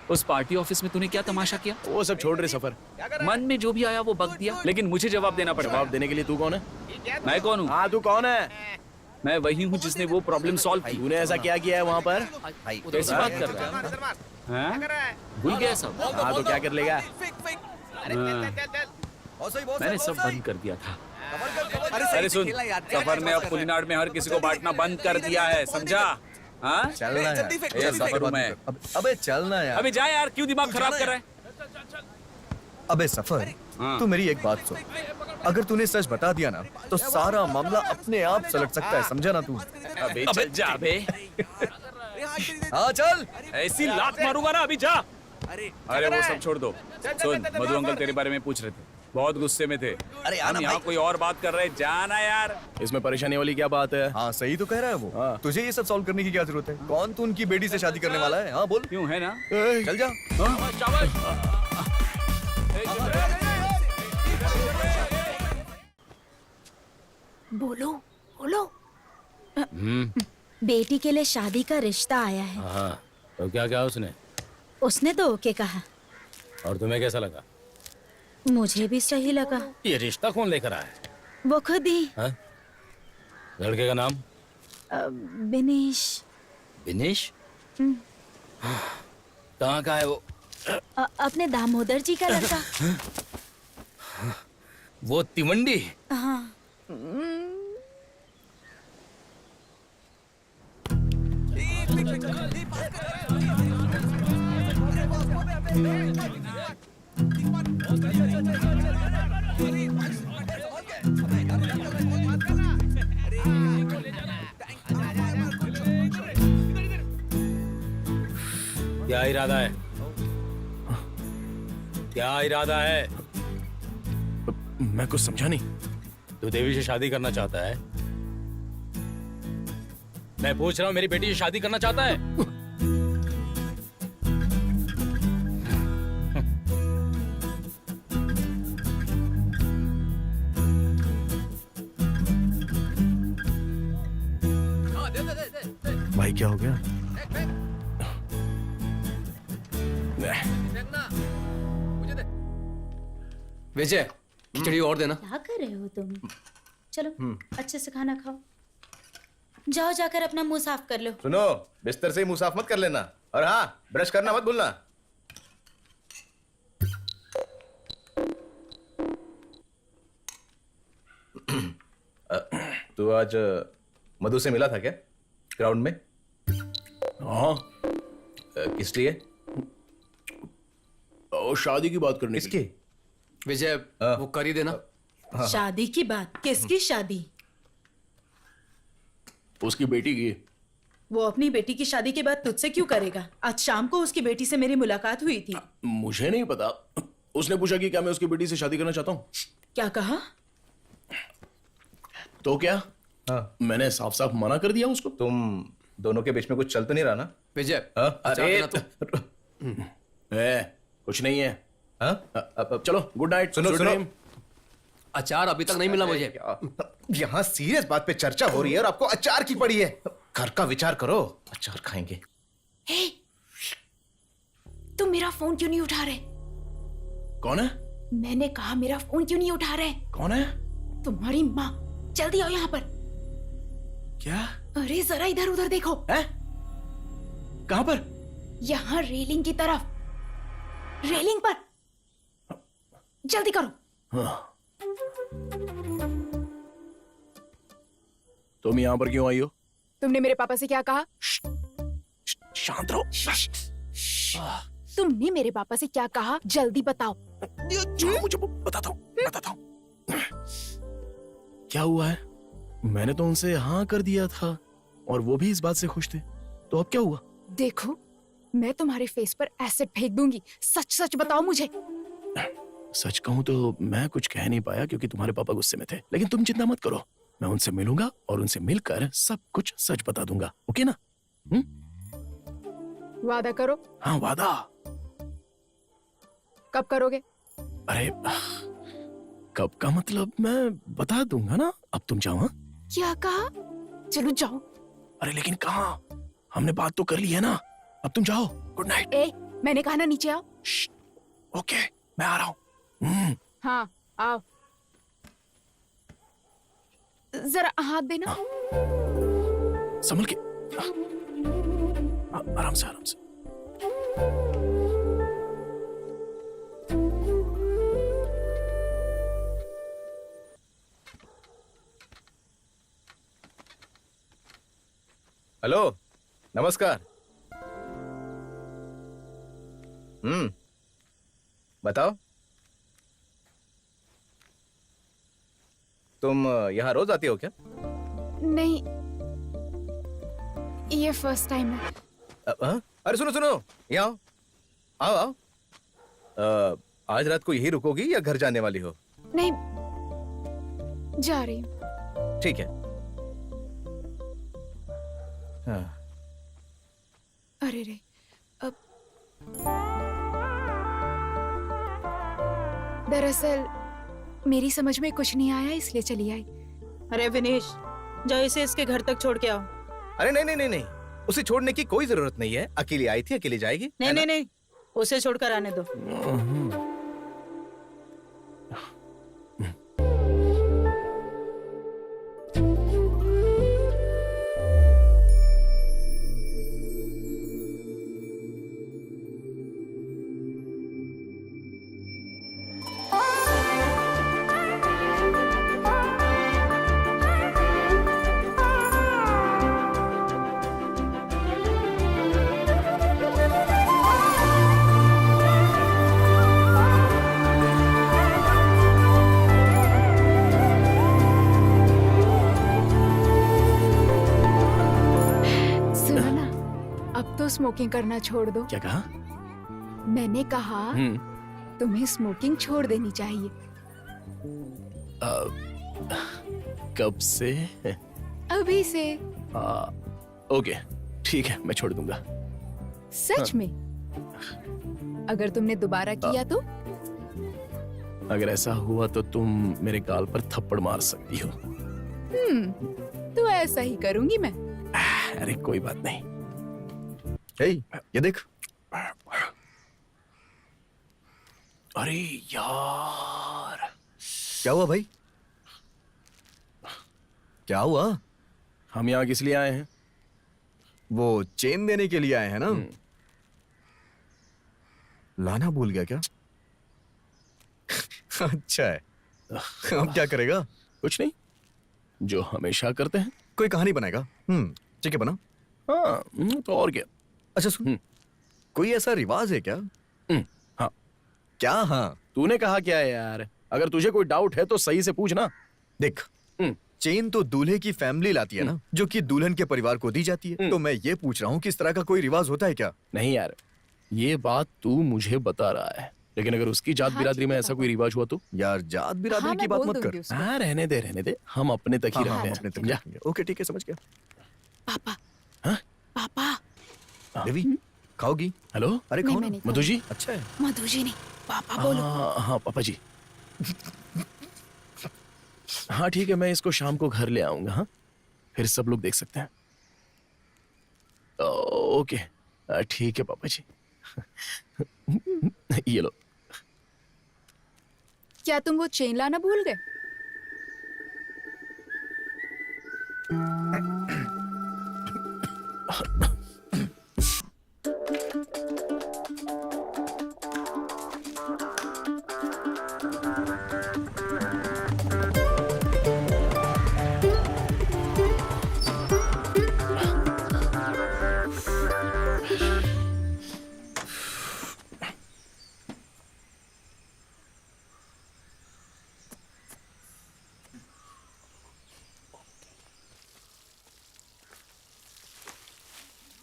उस पार्टी ऑफिस में तूने क्या तमाशा किया? वो सब छोड़ रहे सफर। मन में जो भी आया वो बक दिया, लेकिन मुझे जवाब देना पड़ेगा। जवाब देने के लिए तू कौन है? मैं कौन हूँ? हाँ, तू कौन है? मैं वही हूँ जिसने वो प्रॉब्लम सॉल्व की। तूने ऐसा क्या किया है वहाँ पर? कैसी बात कर रहा है? हाँ? भूल गया सब? हाँ, तो क्या कर लेगा? मैंने सब बंद कर दिया था। अरे सुन, सफर में अब पुलिनाड में हर किसी को बांटना बंद कर दिया है, समझा? हाँ? चलना यार। ये सफर हूँ मैं। अबे चलना यार। अबे जा यार, क्यों दिमाग खराब कर रहा है? अबे सफर, तू मेरी एक बात सुन। अगर तूने सच बता दिया ना तो सारा मामला अपने आप सलट सकता है, समझा ना तू? अबे चल जा बे। हाँ चल। ऐसी लात मारूंगा ना, अभी जा। अरे वो सब छोड़ दो। सुन, मधु अंकल तेरे बारे में पूछ रहे थे, बहुत गुस्से में थे। अरे हम यहाँ कोई और बात कर रहे हैं, जाना यार। इसमें परेशानी वाली क्या बात है? हाँ सही तो कह रहा है वो। हाँ। तुझे ये सब सॉल्व करने की क्या जरूरत है? कौन तू उनकी बेटी से शादी करने वाला है? हाँ बोल। क्यों है ना? चल जा। बोलो बोलो। बेटी के लिए शादी का रिश्ता आया है। हाँ, तो क्या क्या उसने? उसने तो ओके कहा। और तुम्हें कैसा लगा? मुझे भी सही लगा। ये रिश्ता कौन लेकर आया है? वो खुद ही। हाँ? लड़के का नाम? बिनेश। दिनेश? कहाँ का है वो? अपने दामोदर जी का लड़का। वो तिवंडी? हाँ। क्या इरादा है? क्या इरादा है? मैं कुछ समझा नहीं। तू देवी से शादी करना चाहता है? मैं पूछ रहा हूँ, मेरी बेटी से शादी करना चाहता है? भाई क्या हो गया? विजय, खिचड़ी और देना। क्या कर रहे हो तुम? चलो अच्छे से खाना खाओ। जाओ जाकर अपना मुंह साफ कर लो। सुनो, बिस्तर से ही मुंह साफ मत कर लेना, और हाँ, ब्रश करना मत भूलना। तू आज मधु से मिला था क्या ग्राउंड में? हाँ। किस लिए? और शादी की बात करने इसकी? विजय, वो कर ही देना। शादी की बात? किसकी शादी? उसकी बेटी की। वो अपनी बेटी की शादी के बाद तुझसे क्यों करेगा? आज शाम को उसकी बेटी से मेरी मुलाकात हुई थी। मुझे नहीं पता। उसने पूछा कि क्या मैं उसकी बेटी से शादी करना चाहता हूँ। क्या कहा? तो क्या? हाँ। मैंने साफ साफ मना कर दिया उसको। तुम दोनों के बीच में कुछ चल तो नहीं रहा ना? विजय, अरे कुछ नहीं है। हाँ? चलो, गुड नाइट। सुनो सुनो, अचार अभी तक नहीं मिला मुझे। यहाँ सीरियस बात पे चर्चा हो रही है और आपको अचार की पड़ी है। घर का विचार करो, अचार खाएंगे। हे, तुम मेरा फोन क्यों नहीं उठा रहे? कौन है? मैंने कहा मेरा फोन क्यों नहीं उठा रहे? कौन है? तुम्हारी माँ। जल्दी आओ यहाँ पर। क्या? अरे जरा इधर उधर देखो। है? कहाँ पर? यहाँ रेलिंग की तरफ। रेलिंग पर। जल्दी करो। हाँ। तुम यहाँ पर क्यों आई हो? तुमने मेरे पापा से क्या कहा? शांत रहो। तुमने मेरे पापा से क्या कहा? जल्दी बताओ। मुझे बताता हूँ। क्या हुआ है? मैंने तो उनसे हाँ कर दिया था और वो भी इस बात से खुश थे। तो अब क्या हुआ? देखो, मैं तुम्हारे फेस पर एसिड फेंक दूंगी। सच सच बताओ मुझे। सच कहूँ तो मैं कुछ कह नहीं पाया क्योंकि तुम्हारे पापा गुस्से में थे। लेकिन तुम चिंता मत करो, मैं उनसे मिलूंगा और उनसे मिलकर सब कुछ सच बता दूंगा। ओके ना? वादा करो। हाँ, वादा। कब करोगे? अरे कब का मतलब मैं बता दूंगा ना। अब तुम जाओ। हाँ? क्या कहा? चलो जाओ। अरे लेकिन कहाँ? हमने बात तो कर ली है ना। अब तुम जाओ। Good night. मैंने कहा ना नीचे आओ। ओके, मैं आ रहा हूँ। हाँ, आओ। जरा हाथ देना। संभल के। आराम से, आराम से। हेलो, नमस्कार। बताओ, तुम यहाँ रोज आती हो क्या? नहीं, ये फर्स्ट टाइम है। अरे सुनो सुनो, यहाँ आओ आओ आओ। आज रात को यही रुकोगी या घर जाने वाली हो? नहीं, जा रही हूँ। ठीक है। हाँ। अरे रे, अब दरअसल मेरी समझ में कुछ नहीं आया, इसलिए चली आई। अरे विनेश, जाओ इसे इसके घर तक छोड़ के आओ। अरे नहीं नहीं नहीं नहीं, उसे छोड़ने की कोई जरूरत नहीं है। अकेली आई थी, अकेली जाएगी। नहीं नहीं नहीं, उसे छोड़कर आने दो। तो स्मोकिंग करना छोड़ दो। क्या कहा? मैंने कहा तुम्हें स्मोकिंग छोड़ देनी चाहिए। कब से? अभी से। ओके ठीक है, मैं छोड़ दूंगा। सच में? अगर तुमने दोबारा किया तो? अगर ऐसा हुआ तो तुम मेरे गाल पर थप्पड़ मार सकती हो। तो ऐसा ही करूंगी मैं। अरे कोई बात नहीं। हे, ये देख। अरे यार, क्या हुआ भाई? क्या हुआ? हम यहाँ किस लिए आए हैं? वो चेन देने के लिए आए हैं ना? लाना भूल गया क्या? अच्छा है। अब क्या करेगा? कुछ नहीं, जो हमेशा करते हैं। कोई कहानी बनाएगा? ठीक है, बना। हाँ, तो और क्या। अच्छा सुन, कोई ऐसा रिवाज है क्या? हाँ। क्या? हाँ, तूने कहा क्या है यार? अगर तुझे कोई डाउट है तो सही से पूछना। देख, चेन तो दूल्हे की फैमिली लाती है ना, जो कि दुल्हन के परिवार को दी जाती है। तो मैं ये पूछ रहा हूँ कि इस तरह का कोई रिवाज होता है क्या? नहीं यार, ये बात तू मुझे बता रहा है, लेकिन अगर उसकी जात बिरादरी में ऐसा कोई रिवाज हुआ तो? यार जात बिरादरी की बात मत कर। हाँ, रहने दे, हम अपने तक ही रहते हैं। अपने तक रखेंगे। ओके ठीक है, समझ गया। पापा। हाँ? पापा। देवी, खाओगी? हेलो। अरे नहीं, खाओ मैं ना। नहीं मधु जी। अच्छा है। मधु जी नहीं, पापा बोलो। हाँ पापा जी। हाँ ठीक है, मैं इसको शाम को घर ले आऊंगा। हाँ, फिर सब लोग देख सकते हैं। ओके ठीक है पापा जी। ये लो। क्या तुम वो चेन लाना भूल गए?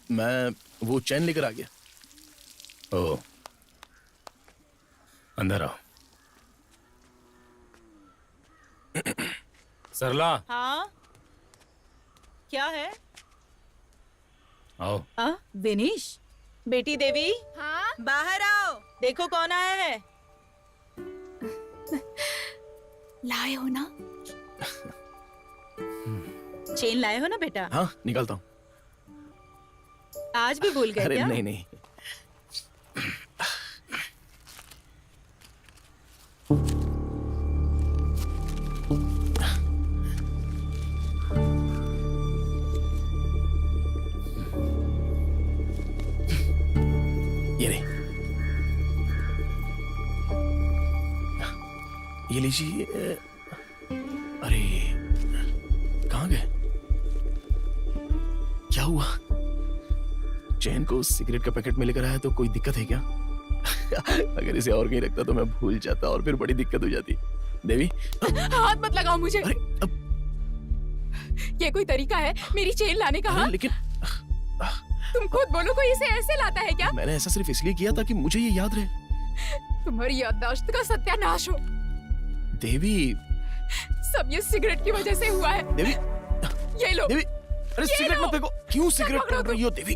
मैं वो चैन लेकर आ गया। ओ, अंदर आओ। सरला। हाँ, क्या है? आओ। विनीश, बेटी देवी। हाँ? बाहर आओ, देखो कौन आया है। लाए हो ना? चेन लाए हो ना बेटा? हाँ, निकालता हूँ। आज भी भूल गए अरे क्या? नहीं। ये ले, ये लीजिए। अरे कहाँ गए? क्या हुआ? चैन को सिगरेट का पैकेट में लेकर आया तो कोई दिक्कत है क्या? अगर इसे और कहीं रखता तो मैं भूल जाता और फिर बड़ी दिक्कत हो जाती। देवी, हाथ मत लगाओ मुझे। अरे अब ये कोई तरीका है मेरी चेन लाने का? हाँ? लेकिन तुम खुद बोलो, कोई इसे ऐसे लाता है क्या? मैंने ऐसा सिर्फ इसलिए किया ताकि मुझे ये याद रहे। तुम्हारी याददाश्त का सत्यानाश हो। देवी, सब ये सिगरेट की वजह से हुआ है। देवी, ये लो। देवी, अरे सिगरेट मत फेंको। क्यों सिगरेट तोड़ रही हो देवी?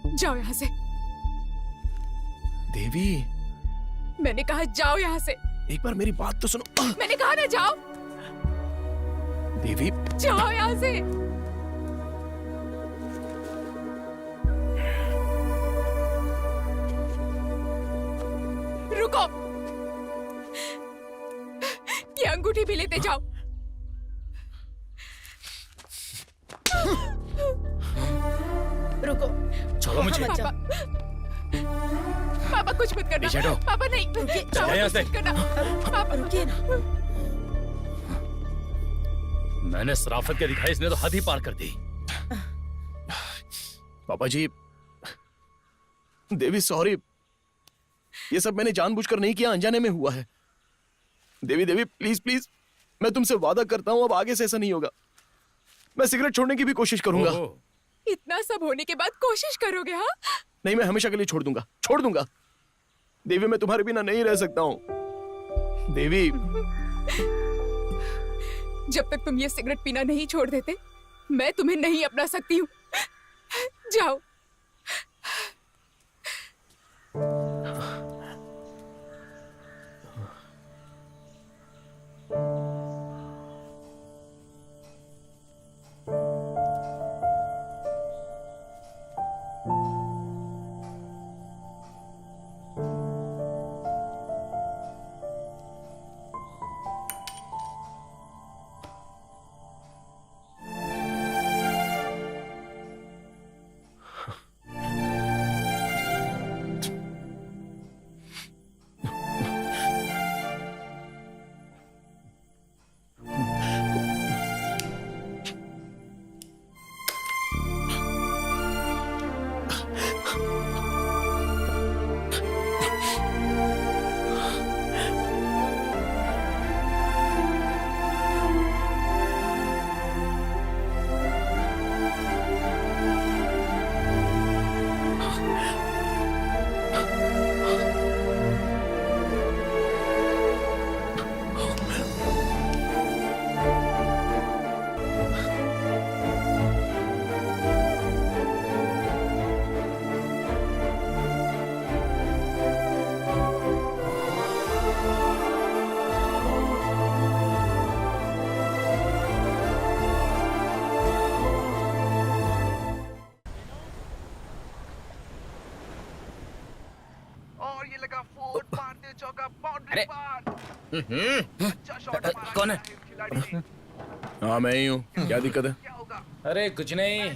जाओ यहाँ से। देवी, मैंने कहा जाओ यहाँ से। एक बार मेरी बात तो सुनो। मैंने कहा ना जाओ। देवी, जाओ यहाँ से। रुको, ये अंगूठी भी लेते जाओ। रुको, छोड़ो मुझे। मत जाओ। पापा कुछ मत करना। पीछे हटो। पापा नहीं, पापा यहाँ से। कुछ मत करना। पापा रुकिए ना। मैंने शराफत के दिखाई, इसने तो हद ही पार कर दी। पापा जी, देवी सॉरी, ये सब मैंने जानबूझकर नहीं किया, अनजाने में हुआ है। देवी देवी प्लीज प्लीज, मैं तुमसे वादा करता हूं अब आगे से ऐसा नहीं होगा। मैं सिगरेट छोड़ने की भी कोशिश करूंगा। इतना सब होने के बाद कोशिश करोगे? हाँ, नहीं, मैं हमेशा के लिए छोड़ दूंगा। देवी, मैं तुम्हारे बिना नहीं रह सकता हूँ। देवी, जब तक तुम ये सिगरेट पीना नहीं छोड़ देते, मैं तुम्हें नहीं अपना सकती हूँ। जाओ। कौन है? हाँ, मैं ही हूँ। क्या दिक्कत है? अरे कुछ नहीं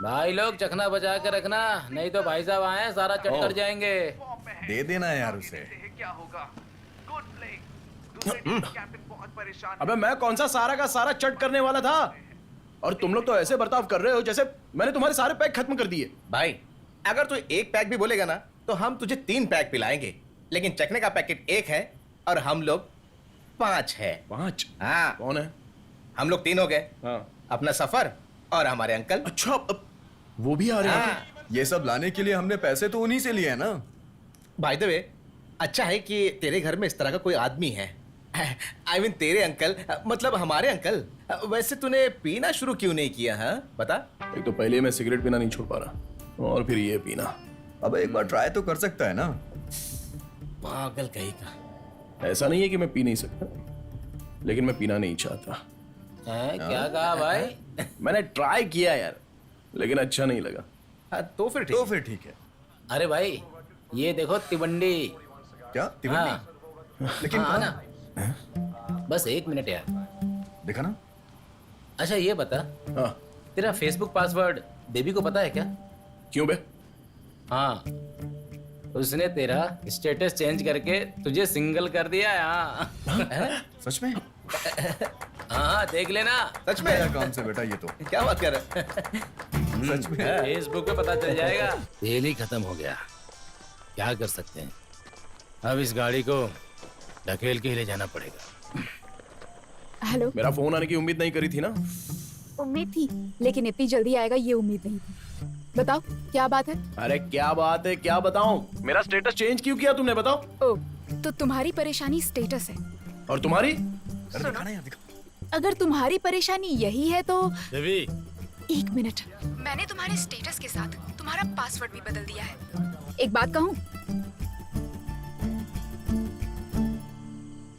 भाई, लोग चखना बचा के रखना, नहीं तो भाई साहब आए सारा चट कर जाएंगे। दे देना यार उसे। अबे मैं कौन सा सारा का सारा चट करने वाला था? और तुम लोग तो ऐसे बर्ताव कर रहे हो जैसे मैंने तुम्हारे सारे पैक खत्म कर दिए। भाई, अगर तू एक पैक भी बोलेगा ना तो हम तुझे 3 पैक पिलाएंगे, लेकिन चखने का पैकेट 1 है और हम लोग 5 है। 5? हाँ। कौन है? हम लोग 3 हो गए। हाँ। अपना सफर और हमारे अंकल। अच्छा, वो भी आ रहे हैं? हाँ। ये सब लाने के लिए हमने पैसे तो उन्हीं से लिए हैं ना। बाय द वे, अच्छा है कि तेरे घर में इस तरह का कोई आदमी है। I mean, तेरे अंकल, मतलब हमारे अंकल। वैसे तूने पीना शुरू क्यों नहीं किया? हाँ बता। एक तो पहले मैं सिगरेट पीना नहीं छोड़ पा रहा, और फिर ये पीना। अब एक बार ट्राई तो कर सकता है ना। पागल कहीं का। ऐसा नहीं है कि मैं पी नहीं सकता, लेकिन मैं पीना नहीं चाहता। क्या कहा भाई? मैंने ट्राई किया यार, लेकिन अच्छा नहीं लगा। हाँ, तो फिर ठीक है। अरे भाई, ये देखो तिवंडी। क्या तिवंडी? लेकिन हाँ कहाँ? ना, बस 1 मिनट यार। देखा ना। अच्छा ये बता, हाँ। तेरा फेसबुक पासवर्ड देवी को पता है क्या? क्यों बे? हाँ, उसने तेरा स्टेटस चेंज करके तुझे सिंगल कर दिया है। हाँ। सच में? हाँ, देख लेना। सच में? मेरा काम से बेटा ये तो। क्या बात कर रहा है? सच में? फेसबुक पे पता चल जाएगा। तेल ही खत्म हो गया, क्या कर सकते हैं। अब इस गाड़ी को ढकेल के ही ले जाना पड़ेगा। हेलो। मेरा फोन आने की उम्मीद नहीं करी थी ना? उम्मीद थी, लेकिन इतनी जल्दी आएगा ये उम्मीद नहीं थी। बताओ क्या बात है? अरे क्या बात है, क्या बताऊं? मेरा स्टेटस चेंज क्यों किया तुमने, बताओ? ओ, तो तुम्हारी परेशानी स्टेटस है। और तुम्हारी? अगर तुम्हारी परेशानी यही है तो देवी, 1 मिनट, मैंने तुम्हारे स्टेटस के साथ तुम्हारा पासवर्ड भी बदल दिया है। एक बात कहूँ,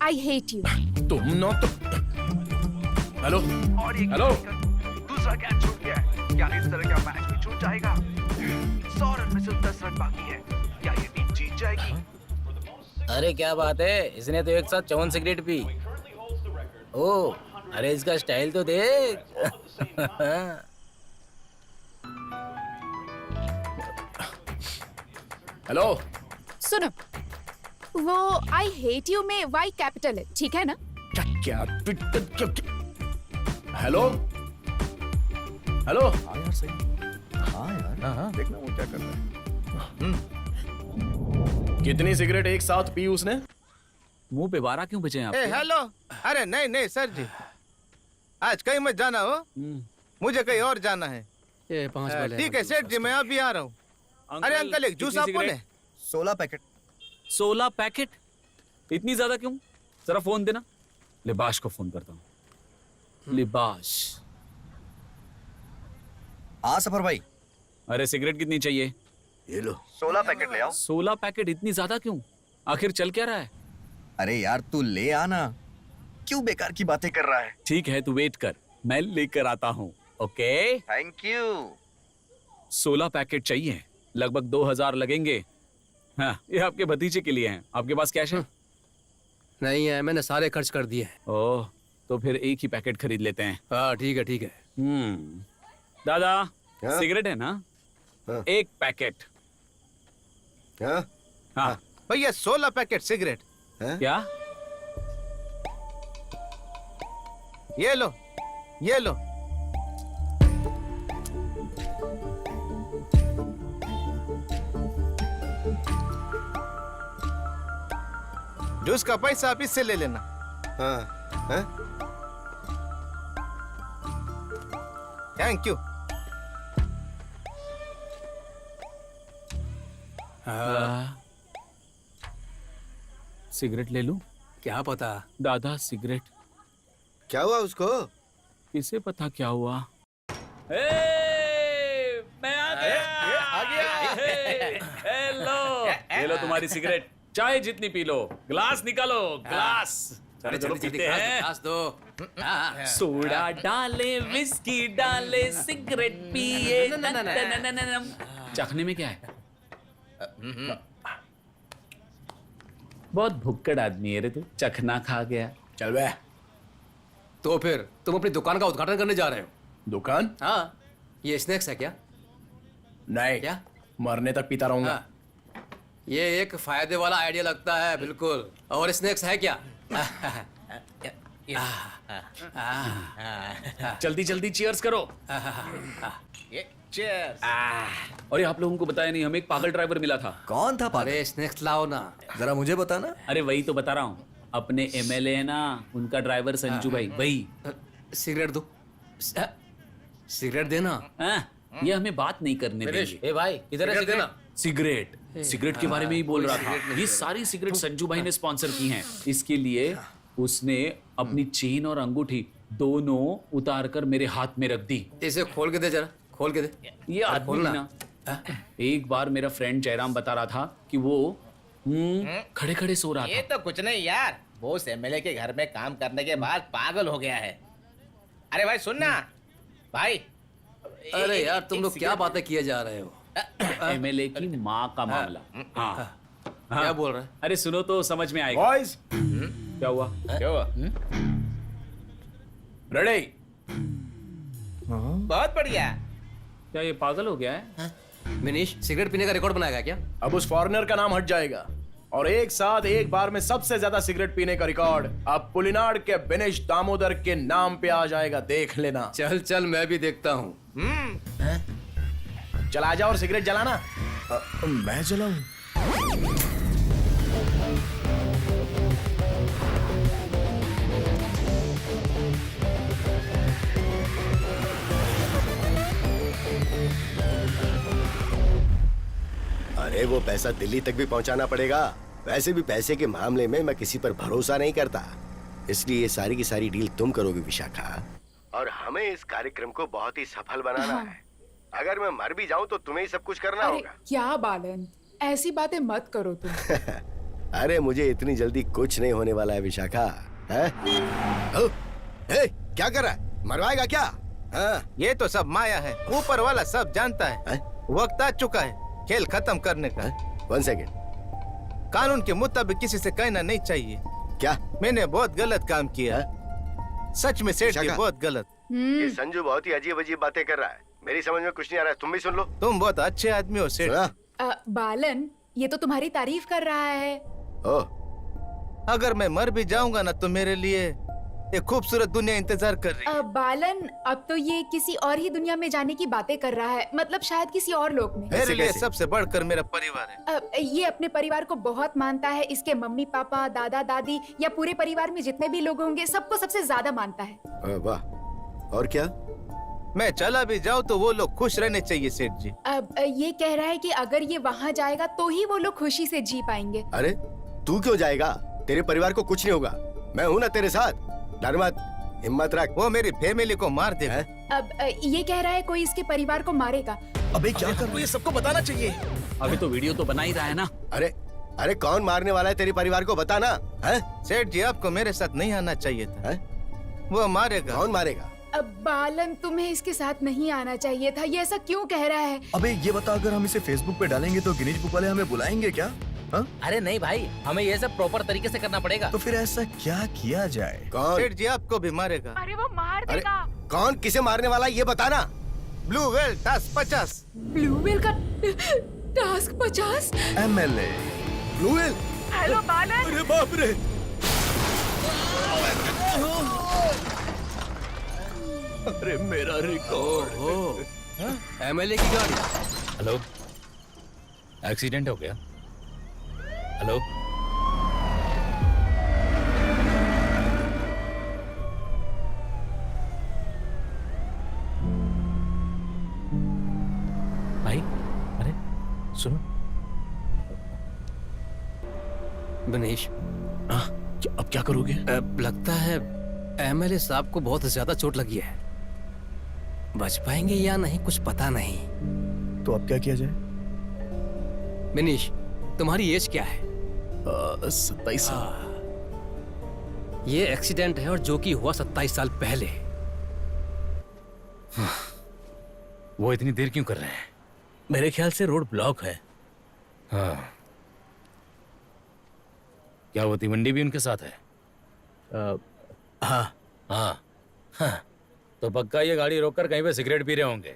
आई हेट यू। तुम ना तो। हेलो हेलो, दूसरा कैच छूट गया है। क्या इस तरह का मैच भी छूट जाएगा? 100 रन में सिर्फ 10 रन बाकी है। क्या ये टीम जीत जाएगी? अरे क्या बात है, इसने तो एक साथ 54 सिगरेट पी। ओ, अरे इसका स्टाइल तो देख। हेलो। सुनो, वो आई हेट यू में वाई कैपिटल है, ठीक है ना? क्या? Hello hello. हाँ यार सही। हाँ यार। हाँ देखना वो क्या कर रहा है। कितनी सिगरेट एक साथ पी उसने? मुंह पे 12 क्यों बचे हैं आप? हेलो। अरे नहीं नहीं सर जी, आज कहीं मत जाना हो, मुझे कहीं और जाना है। ये 5 वाले ठीक है सेठ जी, मैं अभी आ रहा हूँ। अरे अंकल एक जूस आपको ले। 16 पैकेट। 16 पैकेट? इतनी ज्यादा क्यों? जरा फोन देना। लिबाश को फोन करता हूँ। लिबाश। हाँ सफर भाई। अरे सिगरेट कितनी चाहिए? ये लो 16 पैकेट ले आओ। 16 पैकेट इतनी ज्यादा क्यों? आखिर चल क्या रहा है? अरे यार तू ले आना, क्यों बेकार की बातें कर रहा है? ठीक है तू वेट कर, मैं लेकर आता हूँ। Okay thank you. 16 पैकेट चाहिए, लगभग 2000 लगेंगे। हाँ ये आपके भतीजे के लिए हैं। आपके पास कैश है? नहीं है, मैंने सारे खर्च कर दिए हैं। ओह तो फिर एक ही पैकेट खरीद लेते हैं। हाँ ठीक है ठीक है। दादा हाँ? सिगरेट है ना? हाँ? एक पैकेट। हाँ? हाँ भैया 16 पैकेट सिगरेट। हाँ? क्या? ये लो, ये लो। जूस का पैसा आप इससे ले लेना। हाँ? हाँ? Thank you. सिगरेट ले लूं? क्या पता। दादा सिगरेट। क्या हुआ उसको? किसे पता क्या हुआ? मैं आ गया। हेलो, ये लो तुम्हारी सिगरेट। चाय जितनी पी लो, ग्लास निकालो, ग्लास। चलो चलो पीते हैं। ग्लास दो। सोडा डाले, विस्की डाले, सिगरेट पिए। चखने में क्या है? बहुत भुक्कड़ आदमी है रे तू, चखना खा गया। चल बे। तो फिर तुम अपनी दुकान का उद्घाटन करने जा रहे हो? दुकान? हाँ। ये स्नैक्स है क्या? नहीं। क्या? मरने तक पीता रहूंगा। हाँ। ये एक फायदे वाला आइडिया लगता है बिल्कुल। और स्नैक्स है क्या? जल्दी जल्दी चीयर्स करो। ये cheers। और ये आप लोगों को बताया नहीं, हमें एक पागल ड्राइवर मिला था। कौन था पागल? अरे स्नैक्स लाओ ना। जरा मुझे बताना। अरे वही तो बता रहा हूँ, अपने एमएलए है ना, उनका ड्राइवर संजू भाई, वही। सिगरेट दो। सिगरेट देना। ये हमें बात नहीं करने देंगे। ए भाई इधर है सिगरेट। सिगरेट सिगरेट के बारे में ही बोल रहा था। ये सारी सिगरेट संजू भाई ने स्पॉन्सर की हैं। इसके लिए उसने अपनी चेन और अंगूठी दोनों उतार कर मेरे हाथ में रख दी। इसे खोल के दे जरा, खोल के दे। ये आदमी ना, एक बार मेरा फ्रेंड जयराम बता रहा था कि वो खड़े खड़े सो रहा ये था। तो कुछ नहीं यार, बोस एमएलए के घर में काम करने के बाद पागल हो गया है। अरे भाई सुनना भाई। अरे यार तुम लोग क्या बातें किए जा रहे हो? एमएलए की माँ का मामला। हाँ क्या बोल रहे हैं? अरे सुनो तो समझ में आएगा। बॉयज क्या हुआ? क्या हुआ? रेडी? बहुत बढ़िया। क्या ये पागल हो गया है? मिनीश सिगरेट पीने का रिकॉर्ड बनाएगा क्या? अब उस फॉरेनर का नाम हट जाएगा और एक साथ एक बार में सबसे ज्यादा सिगरेट पीने का रिकॉर्ड अब पुलिनाड के बिनेश दामोदर के नाम पे आ जाएगा। देख लेना। चल चल मैं भी देखता हूँ। चला जा और सिगरेट जलाना। मैं जलाऊं? अरे वो पैसा दिल्ली तक भी पहुंचाना पड़ेगा। वैसे भी पैसे के मामले में मैं किसी पर भरोसा नहीं करता, इसलिए ये सारी की सारी डील तुम करोगे विशाखा, और हमें इस कार्यक्रम को बहुत ही सफल बनाना है। अगर मैं मर भी जाऊं तो तुम्हें ही सब कुछ करना अरे होगा। क्या बालन, ऐसी बातें मत करो तुम। अरे मुझे इतनी जल्दी कुछ नहीं होने वाला है विशाखा। है? क्या कर रहा है? मरवाएगा क्या? ये तो सब माया है, ऊपर वाला सब जानता है। वक्त आ चुका है खेल खत्म करने का। 1 सेकेंड। कानून के मुताबिक किसी से कहना नहीं चाहिए। क्या? मैंने बहुत गलत काम किया। सच में सेठ जी बहुत गलत। ये संजू बहुत ही अजीब अजीब बातें कर रहा है, मेरी समझ में कुछ नहीं आ रहा है। तुम भी सुन लो। तुम बहुत अच्छे आदमी हो सेठ। बालन ये तो तुम्हारी तारीफ कर रहा है। अगर मैं मर भी जाऊंगा ना तो मेरे लिए एक खूबसूरत दुनिया इंतजार कर रही है। बालन अब तो ये किसी और ही दुनिया में जाने की बातें कर रहा है, मतलब शायद किसी और लोक में। मेरे लिए सबसे बढ़कर मेरा परिवार है। ये अपने परिवार को बहुत मानता है। इसके मम्मी पापा दादा दादी या पूरे परिवार में जितने भी लोग होंगे सबको सबसे ज्यादा मानता है। वाह, और क्या? मैं चला भी जाऊँ तो वो लोग खुश रहने चाहिए सेठ जी। अब ये कह रहा है कि अगर ये वहाँ जाएगा तो ही वो लोग खुशी से जी पाएंगे। अरे तू क्यों जाएगा? तेरे परिवार को कुछ नहीं होगा, मैं हूँ ना तेरे साथ। डर मत, हिम्मत रख। वो मेरी फैमिली को मार देगा। अब ये कह रहा है कोई इसके परिवार को मारेगा। अबे क्या कर? ये सबको बताना चाहिए। अभी तो वीडियो तो बना ही रहा है ना। अरे अरे कौन मारने वाला है तेरे परिवार को, बताना है? सेठ जी आपको मेरे साथ नहीं आना चाहिए था। है? वो मारेगा। कौन मारेगा? अब बालन तुम्हें इसके साथ नहीं आना चाहिए था, ये ऐसा क्यों कह रहा है? अबे ये बता, अगर हम इसे फेसबुक पे डालेंगे तो गिनीज बुक वाले हमें बुलाएंगे क्या? हाँ? अरे नहीं भाई, हमें ये सब प्रॉपर तरीके से करना पड़ेगा। तो फिर ऐसा क्या किया जाए? कौन? सेठ जी आपको भी मारेगा। अरे वो मार अरे देगा। कौन किसे मारने वाला है ये बताना। Blue whale task 50। Blue whale का task 50। MLA blue whale? Hello Balan. अरे बाप रे! अरे मेरा रिकॉर्ड। एमएलए की गाड़ी। हेलो, एक्सीडेंट हो गया? हेलो, भाई, अरे सुनो। दिनेश, अब क्या करोगे? लगता है एमएलए साहब को बहुत ज्यादा चोट लगी है। बच पाएंगे या नहीं कुछ पता नहीं। तो अब क्या किया जाए? मनीष, तुम्हारी एज क्या है? 27 साल। ये एक्सीडेंट है और जो कि हुआ 27 साल पहले। वो इतनी देर क्यों कर रहे हैं? मेरे ख्याल से रोड ब्लॉक है। हाँ, क्या वो तिवंडी भी उनके साथ है? हाँ। हाँ, हाँ, तो पक्का ये गाड़ी रोककर कहीं पे सिगरेट पी रहे होंगे।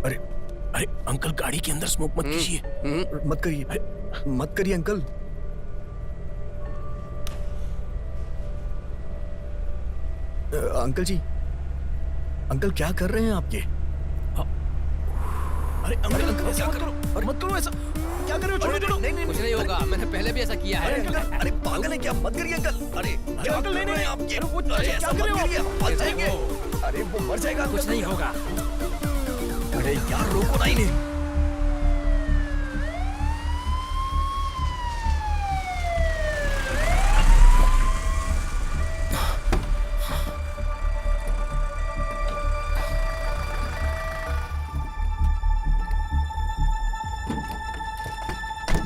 अरे अरे अंकल, गाड़ी के अंदर स्मोक मत कीजिए। मत करिए, मत करिए अंकल। अंकल जी, अंकल क्या कर रहे हैं आप ये? अरे अंकल, ऐसा मत करो, मत करो ऐसा। क्या कर रहे हो? छोड़ो छोड़ो। कुछ नहीं होगा, मैंने पहले भी ऐसा किया है। अरे पागल है क्या? मत करिए अंकल। अरे अंकल नहीं नहीं, आप ये अरे ऐसा मत करिए, मर जाएंगे। अरे वो मर जाएगा। कुछ नहीं होगा। अरे यार रोको ना इन्हें।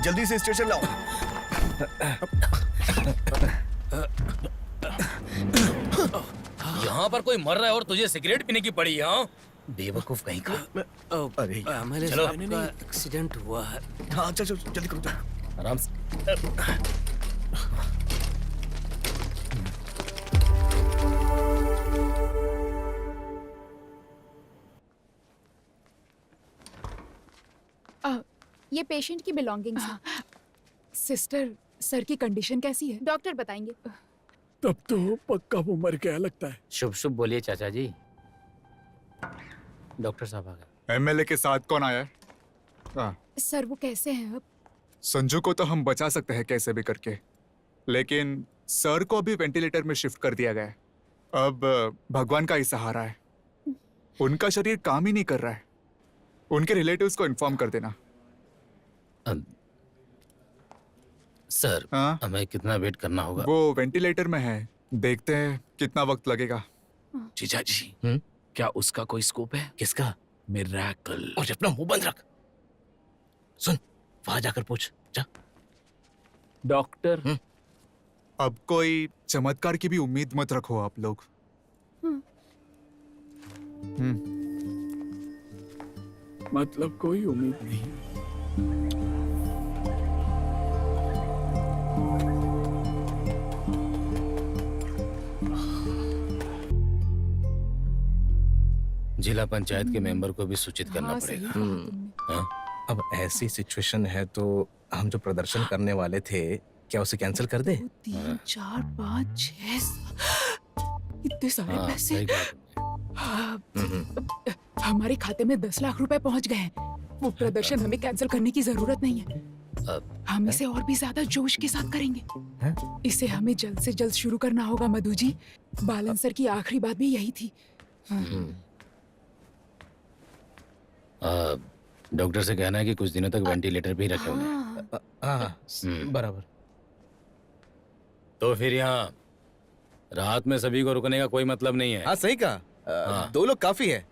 जल्दी से स्टेशन लाओ। यहाँ पर कोई मर रहा है और तुझे सिगरेट पीने की पड़ी? हाँ, बेवकूफ कहीं का। अरे एमएलए चलो। साहब का एक्सीडेंट हुआ है। हाँ चल चल जल्दी करो, चल। आराम से। ये पेशेंट की बिलोंगिंग्स हैं। सिस्टर, सर की कंडीशन कैसी है? डॉक्टर बताएंगे। तब तो पक्का वो मर गया लगता है। शुभ शुभ बोलिए चाचा जी। डॉक्टर साहब आ गए। MLA के साथ कौन आया है? सर वो कैसे हैं अब? संजू को तो हम बचा सकते हैं कैसे भी करके, लेकिन सर को अभी वेंटिलेटर में शिफ्ट कर दिया गया है। अब भगवान का ही सहारा है। उनका शरीर काम ही नहीं कर रहा है। उनके रिलेटिव्स को इन्फॉर्म कर देना। सर, हाँ? हमें कितना वेट करना होगा? वो वेंटिलेटर में है, देखते हैं कितना वक्त लगेगा। जीजा जी, क्या उसका कोई स्कोप है? किसका? मिरेकल। और अपना मुंह बंद रख। सुन, वहां जाकर पूछ जा। डॉक्टर, अब कोई चमत्कार की भी उम्मीद मत रखो आप लोग। मतलब कोई उम्मीद नहीं। जिला पंचायत के मेंबर को भी सूचित करना हाँ, सही पड़ेगा। कहा तुमने। हाँ? अब ऐसी सिचुएशन है तो हम जो प्रदर्शन करने वाले थे, क्या उसे कैंसिल कर दे? 2, 3, 4, 5, 6 इतने सारे हाँ, पैसे। सही बात। हमारे खाते में 10 लाख रुपए पहुंच गए हैं। वो प्रदर्शन हमें कैंसिल करने की जरूरत नहीं है। हम इसे और भी ज्यादा जोश के साथ करेंगे। इसे हमें जल्द से जल्द शुरू करना होगा मधु जी। बालन सर की आखिरी बात भी यही थी। डॉक्टर से कहना है कि कुछ दिनों तक वेंटिलेटर पे ही रखे उन्हें। हाँ बराबर। तो फिर यहाँ रात में सभी को रुकने का कोई मतलब नहीं है। हाँ सही कहा। 2 लोग काफी है।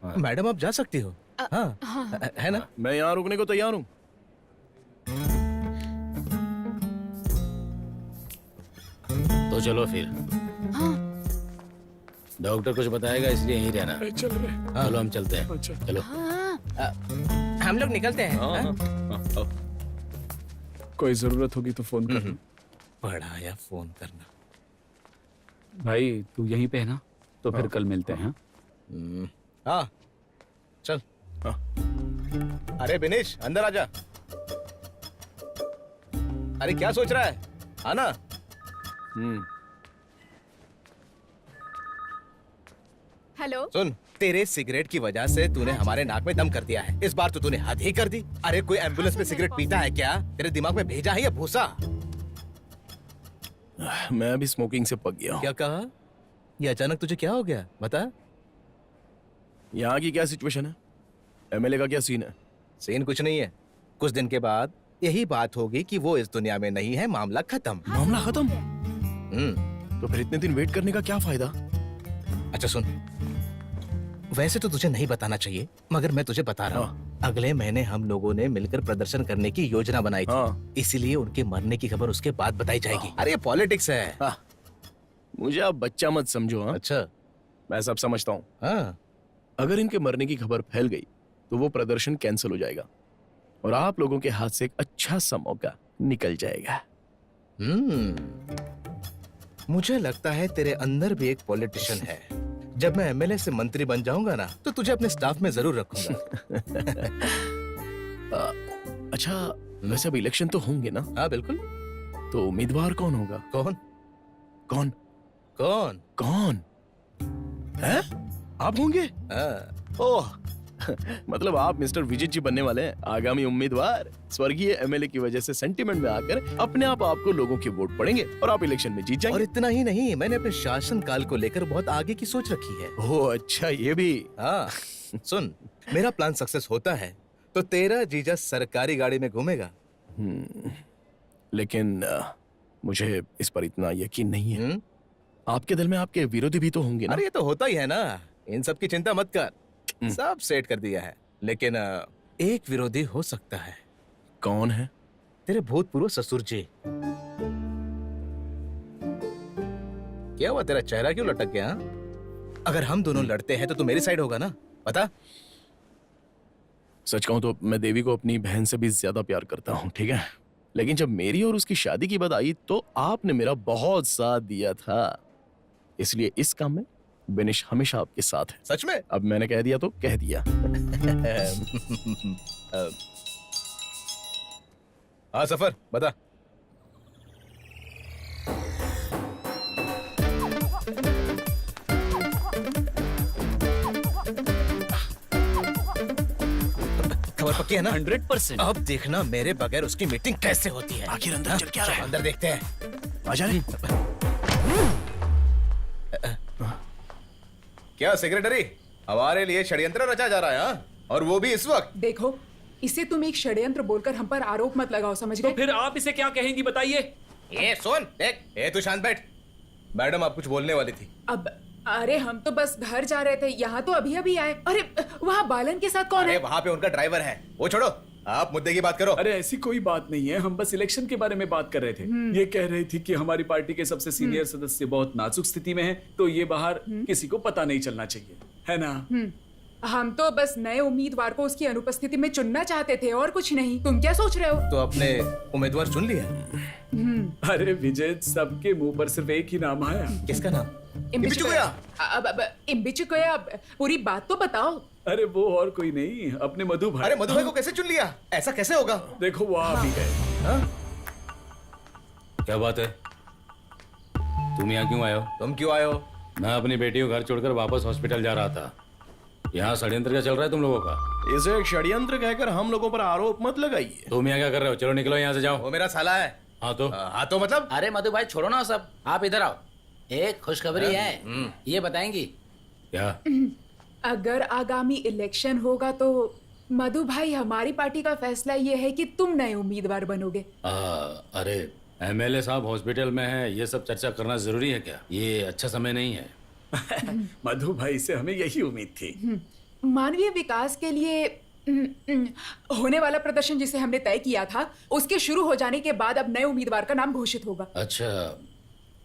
मैडम आप जा सकती हो। हाँ है ना? मैं यहाँ रुकने को तैयार हूँ। तो चलो फिर। डॉक्टर कुछ बताएगा इसलिए यहीं रहना। चलो हम चलते हैं। चलो हम लोग निकलते हैं। कोई जरूरत होगी तो फोन करना। बड़ा या फोन करना। भाई तू यहीं पे है ना, तो फिर कल मिलते हैं। हाँ चल। अरे बिनेश अंदर आजा। अरे क्या सोच रहा है? आना। हेलो। सुन, तेरे सिगरेट की वजह से तूने हमारे नाक में दम कर दिया है। इस बार तो तूने हद ही कर दी। अरे कोई एम्बुलेंस में सिगरेट पीता है क्या? तेरे दिमाग में भेजा है या भूसा? मैं अभी स्मोकिंग से पक गया हूँ। क्या कहा? ये अचानक तुझे क्या हो गया? बता। यहाँ की क्या सिचुएशन है? एमएलए का क्या सीन है? सीन कुछ नहीं है। कुछ दिन के बाद यही बात होगी कि वो इस दुनिया में नहीं है, मामला खत्म। मामला खत्म? तो फिर इतने दिन वेट करने का क्या फायदा? अच्छा सुन, वैसे तो तुझे नहीं बताना चाहिए, मगर मैं तुझे बता रहा हूँ। अगले महीने हम लोगों ने मिलकर प्रदर्शन करने की योजना बनाई थी। इसीलिए उनके मरने की खबर उसके बाद बताई जाएगी। अरे ये पॉलिटिक्स है। मुझे आप बच्चा मत समझो। अच्छा मैं सब समझता हूँ। अगर इनके मरने की खबर फैल गई तो वो प्रदर्शन कैंसिल हो जाएगा और आप लोगों के हाथ से एक अच्छा सा मौका निकल जाएगा। मुझे लगता है तेरे अंदर भी एक पॉलिटिशियन है। जब मैं एमएलए से मंत्री बन जाऊंगा ना, तो तुझे अपने स्टाफ में जरूर रखूंगा। अच्छा वैसे अब इलेक्शन तो होंगे ना? हाँ बिल्कुल। तो उम्मीदवार कौन होगा? कौन कौन कौन कौन है? आप होंगे? ओह मतलब आप मिस्टर विजित जी बनने वाले हैं, आगामी उम्मीदवार। स्वर्गीय एमएलए की वजह से सेंटिमेंट में आकर अपने आप आपको लोगों के वोट पड़ेंगे और आप इलेक्शन में जीत जाएंगे। और इतना ही नहीं, मैंने अपने शासन काल को लेकर बहुत आगे की सोच रखी है। ओह अच्छा, ये भी। हाँ सुन, मेरा प्लान सक्सेस होता है तो तेरा जीजा सरकारी गाड़ी में घूमेगा। लेकिन मुझे इस पर इतना यकीन नहीं है। आपके दिल में आपके विरोधी भी तो होंगे ना? अरे ये तो होता ही है ना, इन सब की चिंता मत कर, सब सेट कर दिया है। लेकिन एक विरोधी हो सकता है। कौन है? तेरे भूतपूर्व ससुर जी। क्या हुआ, तेरा चेहरा क्यों लटक गया? अगर हम दोनों लड़ते हैं तो तू मेरी साइड होगा ना? बता। सच कहूं तो मैं देवी को अपनी बहन से भी ज्यादा प्यार करता हूं, ठीक है? लेकिन जब मेरी और उसकी शादी की बात आई तो आपने मेरा बहुत साथ दिया था, इसलिए इस काम में बिनेश हमेशा आपके साथ है। सच में? अब मैंने कह दिया तो कह दिया। हाँ सफर बता। खबर पक्की है ना? 100%। अब देखना मेरे बगैर उसकी मीटिंग कैसे होती है। आखिर अंदर चल क्या रहा है? अंदर देखते हैं। आजा रे। क्या सेक्रेटरी, हमारे लिए षड्यंत्र रचा जा रहा है? हाँ? और वो भी इस वक्त? देखो, इसे तुम एक षड्यंत्र बोलकर हम पर आरोप मत लगाओ, समझ गए? तो फिर आप इसे क्या कहेंगी बताइए? ये सुन, देख, ये तू शांत बैठ। मैडम आप कुछ बोलने वाली थी। अब अरे हम तो बस घर जा रहे थे, यहाँ तो अभी अभी आए। अरे वहाँ बालन के साथ कौन है? वहाँ पे उनका ड्राइवर है। वो छोड़ो, आप मुद्दे की बात करो। अरे ऐसी कोई बात नहीं है, हम बस इलेक्शन के बारे में बात कर रहे थे। ये कह रही थी कि हमारी पार्टी के सबसे सीनियर सदस्य बहुत नाजुक स्थिति में हैं, तो ये बाहर किसी को पता नहीं चलना चाहिए, है ना? हम तो बस नए उम्मीदवार को उसकी अनुपस्थिति में चुनना चाहते थे और कुछ नहीं। तुम क्या सोच रहे हो? तो अपने उम्मीदवार चुन लिया? अरे विजय, सबके मुंह पर सिर्फ एक ही नाम आया। किसका नाम? इम्बिचुकोया। अब इम्बिचुकोया, पूरी बात तो बताओ। अरे वो और कोई नहीं, अपने मधु भाई। अरे मधु भाई को कैसे चुन लिया? ऐसा कैसे होगा? देखो वो आ भी गए। क्या बात है? तुम यहाँ क्यों आए हो? तुम क्यों आए हो? मैं अपनी बेटी को घर छोड़कर वापस हॉस्पिटल जा रहा था। यहाँ षड्यंत्र क्या चल रहा है तुम लोगों का? इसे एक षड्यंत्र कहकर हम लोगों पर आरोप मत लगाइए। तुम यहाँ क्या कर रहे हो? चलो निकलो यहाँ से, जाओ। वो मेरा साला है। हाँ तो हाँ तो मतलब अरे मधु भाई छोड़ो ना सब, आप इधर आओ। एक खुशखबरी है, ये बताएंगी? क्या? अगर आगामी इलेक्शन होगा तो मधु भाई हमारी पार्टी का फैसला ये है कि तुम नए उम्मीदवार बनोगे। अरे एमएलए साहब हॉस्पिटल में है, ये सब चर्चा करना जरूरी है क्या? ये अच्छा समय नहीं है। मधु भाई से हमें यही उम्मीद थी। मानवीय विकास के लिए होने वाला प्रदर्शन जिसे हमने तय किया था, उसके शुरू हो जाने के बाद अब नए उम्मीदवार का नाम घोषित होगा। अच्छा,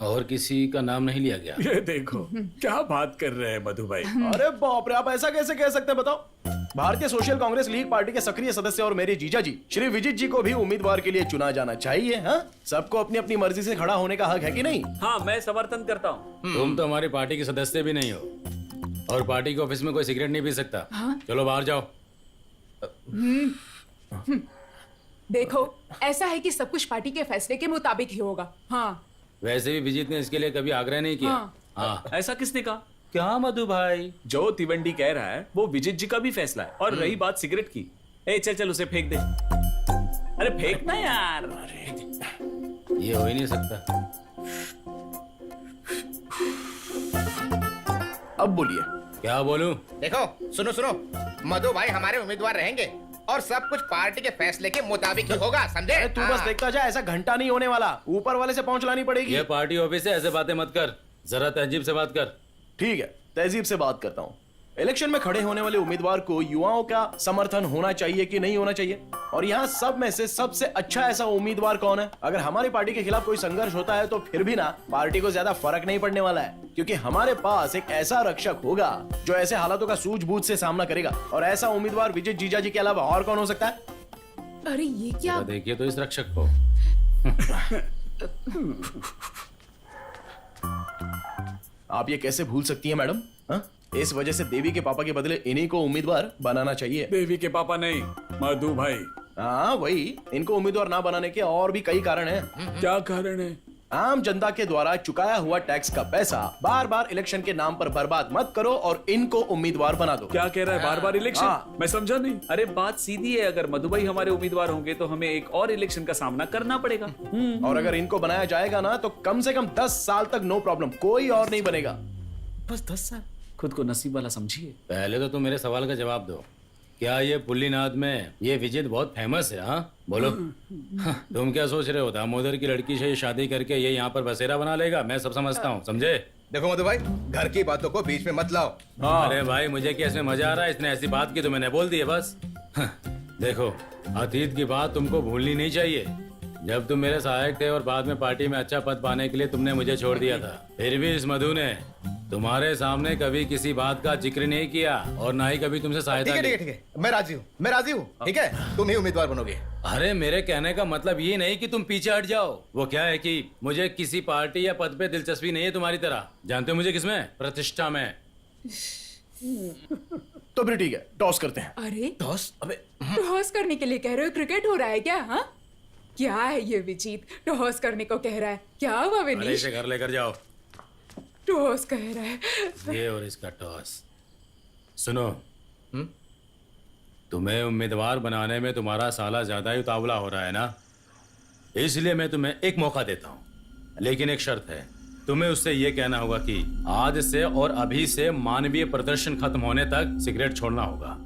और किसी का नाम नहीं लिया गया? ये देखो क्या बात कर रहे हैं मधु भाई। अरे बाप रे, आप ऐसा कैसे कह सकते हैं बताओ? भारतीय सोशल कांग्रेस लीग पार्टी के सक्रिय सदस्य और मेरे जीजा जी श्री विजित जी को भी उम्मीदवार के लिए चुना जाना चाहिए। हाँ, सबको अपनी अपनी मर्जी से खड़ा होने का हक है कि नहीं? हाँ, मैं समर्थन करता हूँ। तुम तो हमारी पार्टी के सदस्य भी नहीं हो और पार्टी के ऑफिस में कोई सिगरेट नहीं पी सकता। चलो बाहर जाओ। देखो, ऐसा है कि सब कुछ पार्टी के फैसले के मुताबिक ही होगा। हाँ, वैसे भी विजित ने इसके लिए कभी आग्रह नहीं किया। हाँ। ऐसा किसने कहा? क्या मधु भाई? जो तिवंडी कह रहा है वो विजित जी का भी फैसला है। और रही बात सिगरेट की, ए चल चल उसे फेंक दे। अरे फेंकना यार। ये हो ही नहीं सकता। अब बोलिए। क्या बोलूं? देखो, सुनो सुनो, मधु भाई हमारे उम्मीदवार रहेंगे और सब कुछ पार्टी के फैसले के मुताबिक ही होगा, समझे? अरे तू बस देखता जा, ऐसा घंटा नहीं होने वाला। ऊपर वाले से पहुंच लानी पड़ेगी। ये पार्टी ऑफिस है, ऐसे बातें मत कर। जरा तहजीब से बात कर। ठीक है, तहजीब से बात करता हूँ। इलेक्शन में खड़े होने वाले उम्मीदवार को युवाओं का समर्थन होना चाहिए कि नहीं होना चाहिए? और यहाँ सब में से सबसे अच्छा ऐसा उम्मीदवार कौन है? अगर हमारी पार्टी के खिलाफ कोई संघर्ष होता है तो फिर भी ना पार्टी को ज्यादा फर्क नहीं पड़ने वाला है, क्योंकि हमारे पास एक ऐसा रक्षक होगा जो ऐसे हालातों का सूझबूझ से सामना करेगा। और ऐसा उम्मीदवार विजय जीजा जी के अलावा और कौन हो सकता है? अरे ये क्या? देखिए तो इस रक्षक को। आप ये कैसे भूल सकती हैं मैडम? हाँ? इस वजह से देवी के पापा के बदले इन्हीं को उम्मीदवार बनाना चाहिए। देवी के पापा नहीं, मधु भाई। हाँ वही, इनको उम्मीदवार ना बनाने के और भी कई कारण हैं। क्या कारण है? आम जनता के द्वारा चुकाया हुआ टैक्स का पैसा बार बार इलेक्शन के नाम पर बर्बाद मत करो और इनको उम्मीदवार बना दो। क्या कह रहा है? बार बार इलेक्शन? हाँ। मैं समझा नहीं। अरे बात सीधी है, अगर मधु भाई हमारे उम्मीदवार होंगे तो हमें एक और इलेक्शन का सामना करना पड़ेगा। और अगर इनको बनाया जाएगा ना तो कम से कम 10 साल तक नो प्रॉब्लम, कोई और नहीं बनेगा। बस 10 साल? खुद को नसीब वाला समझिए। पहले तो तुम मेरे सवाल का जवाब दो। क्या ये पुल्लीनाथ में ये विजित बहुत फेमस है? हाँ बोलो। हाँ, तुम क्या सोच रहे हो? दामोदर की लड़की से शादी करके ये यहाँ पर बसेरा बना लेगा? मैं सब समझता हूँ, समझे? देखो मधु भाई, घर की बातों को बीच में मत लाओ। अरे भाई, मुझे क्या इसमें मजा आ रहा है? इसने ऐसी बात की तो मैंने बोल दी है बस। हाँ, देखो, अतीत की बात तुमको भूलनी नहीं चाहिए। जब तुम मेरे सहायक थे और बाद में पार्टी में अच्छा पद पाने के लिए तुमने मुझे छोड़ दिया था, फिर भी इस मधु ने तुम्हारे सामने कभी किसी बात का जिक्र नहीं किया और ना ही कभी तुमसे सहायता की। ठीक है, मैं राजी हूँ, ठीक है? तुम ही उम्मीदवार बनोगे। अरे मेरे कहने का मतलब ये नहीं कि तुम पीछे हट जाओ। वो क्या है कि मुझे किसी पार्टी या पद पे दिलचस्पी नहीं है तुम्हारी तरह। जानते हो मुझे किसमें? प्रतिष्ठा में। तो फिर ठीक है, टॉस करते हैं। अरे टॉस? अबे टॉस करने के लिए कह रहे हो? क्रिकेट हो रहा है क्या? हाँ, क्या है ये विजीत? टॉस करने को कह रहा है? क्या हुआ अरे विनीश? इसे घर लेकर जाओ। टॉस कह रहा है। ये और इसका टॉस। सुनो, तुम्हें उम्मीदवार बनाने में तुम्हारा साला ज्यादा ही उतावला हो रहा है ना, इसलिए मैं तुम्हें एक मौका देता हूँ, लेकिन एक शर्त है। तुम्हें उससे ये कहना होगा कि आज से और अभी से मानवीय प्रदर्शन खत्म होने तक सिगरेट छोड़ना होगा।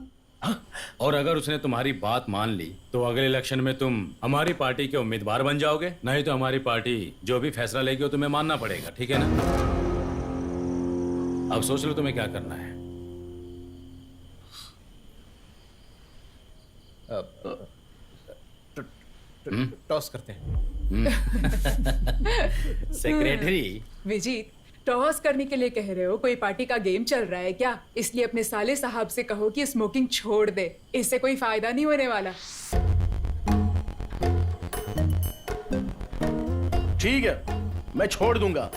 और अगर उसने तुम्हारी बात मान ली तो अगले इलेक्शन में तुम हमारी पार्टी के उम्मीदवार बन जाओगे, नहीं तो हमारी पार्टी जो भी फैसला लेगी वो तुम्हें मानना पड़ेगा, ठीक है ना? अब सोच लो तुम्हें क्या करना है। टॉस करते हैं। सेक्रेटरी विजीत, टॉस करने के लिए कह रहे हो? कोई पार्टी का गेम चल रहा है क्या? इसलिए अपने साले साहब से कहो कि स्मोकिंग छोड़ दे, इससे कोई फायदा नहीं होने वाला। ठीक है, मैं छोड़ दूंगा।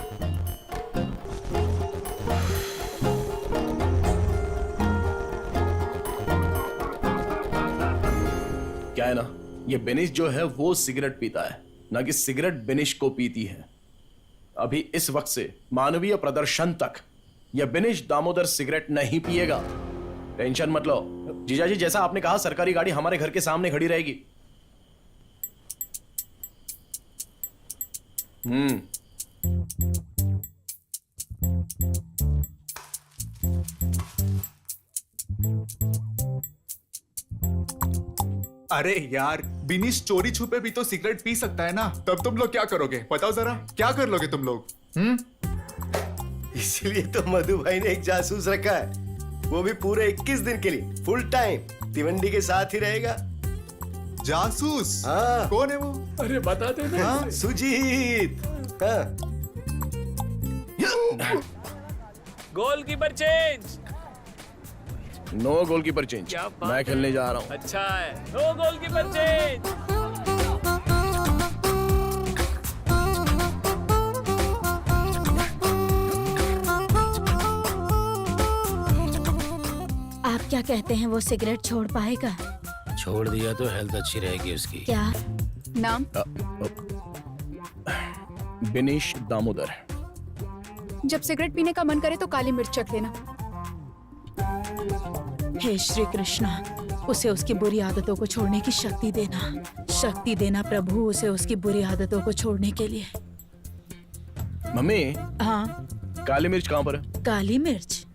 क्या है ना, ये बेनिश जो है वो सिगरेट पीता है, ना कि सिगरेट बेनिश को पीती है। अभी इस वक्त से मानवीय प्रदर्शन तक यह बेनिश दामोदर सिगरेट नहीं पिएगा। टेंशन मत लो। जीजा जी, जैसा आपने कहा सरकारी गाड़ी हमारे घर के सामने खड़ी रहेगी। अरे यार, बिनीश चोरी छुपे भी तो सिगरेट पी सकता है ना। तब तुम लोग क्या करोगे बताओ जरा, क्या कर लोगे तुम लोग? इसलिए तो मधु भाई ने एक जासूस रखा है, वो भी पूरे 21 दिन के लिए फुल टाइम तिवंडी के साथ ही रहेगा। जासूस? हाँ। कौन है वो? अरे बता दे ना। हाँ, सुजीत। हाँ। Goalkeeper change. No goalkeeper change. मैं खेलने जा रहा हूँ। अच्छा है, नो गोलकीपर चेंज। आप क्या कहते हैं, वो सिगरेट छोड़ पाएगा? छोड़ दिया तो हेल्थ अच्छी रहेगी उसकी। क्या नाम? बिनीश दामोदर। जब सिगरेट पीने का मन करे तो काली मिर्च चख लेना। हे श्री कृष्णा, उसे उसकी बुरी आदतों को छोड़ने की शक्ति देना प्रभु, उसे उसकी बुरी आदतों को छोड़ने के लिए। मम्मी, हाँ, काली मिर्च कहाँ पर है? काली मिर्च?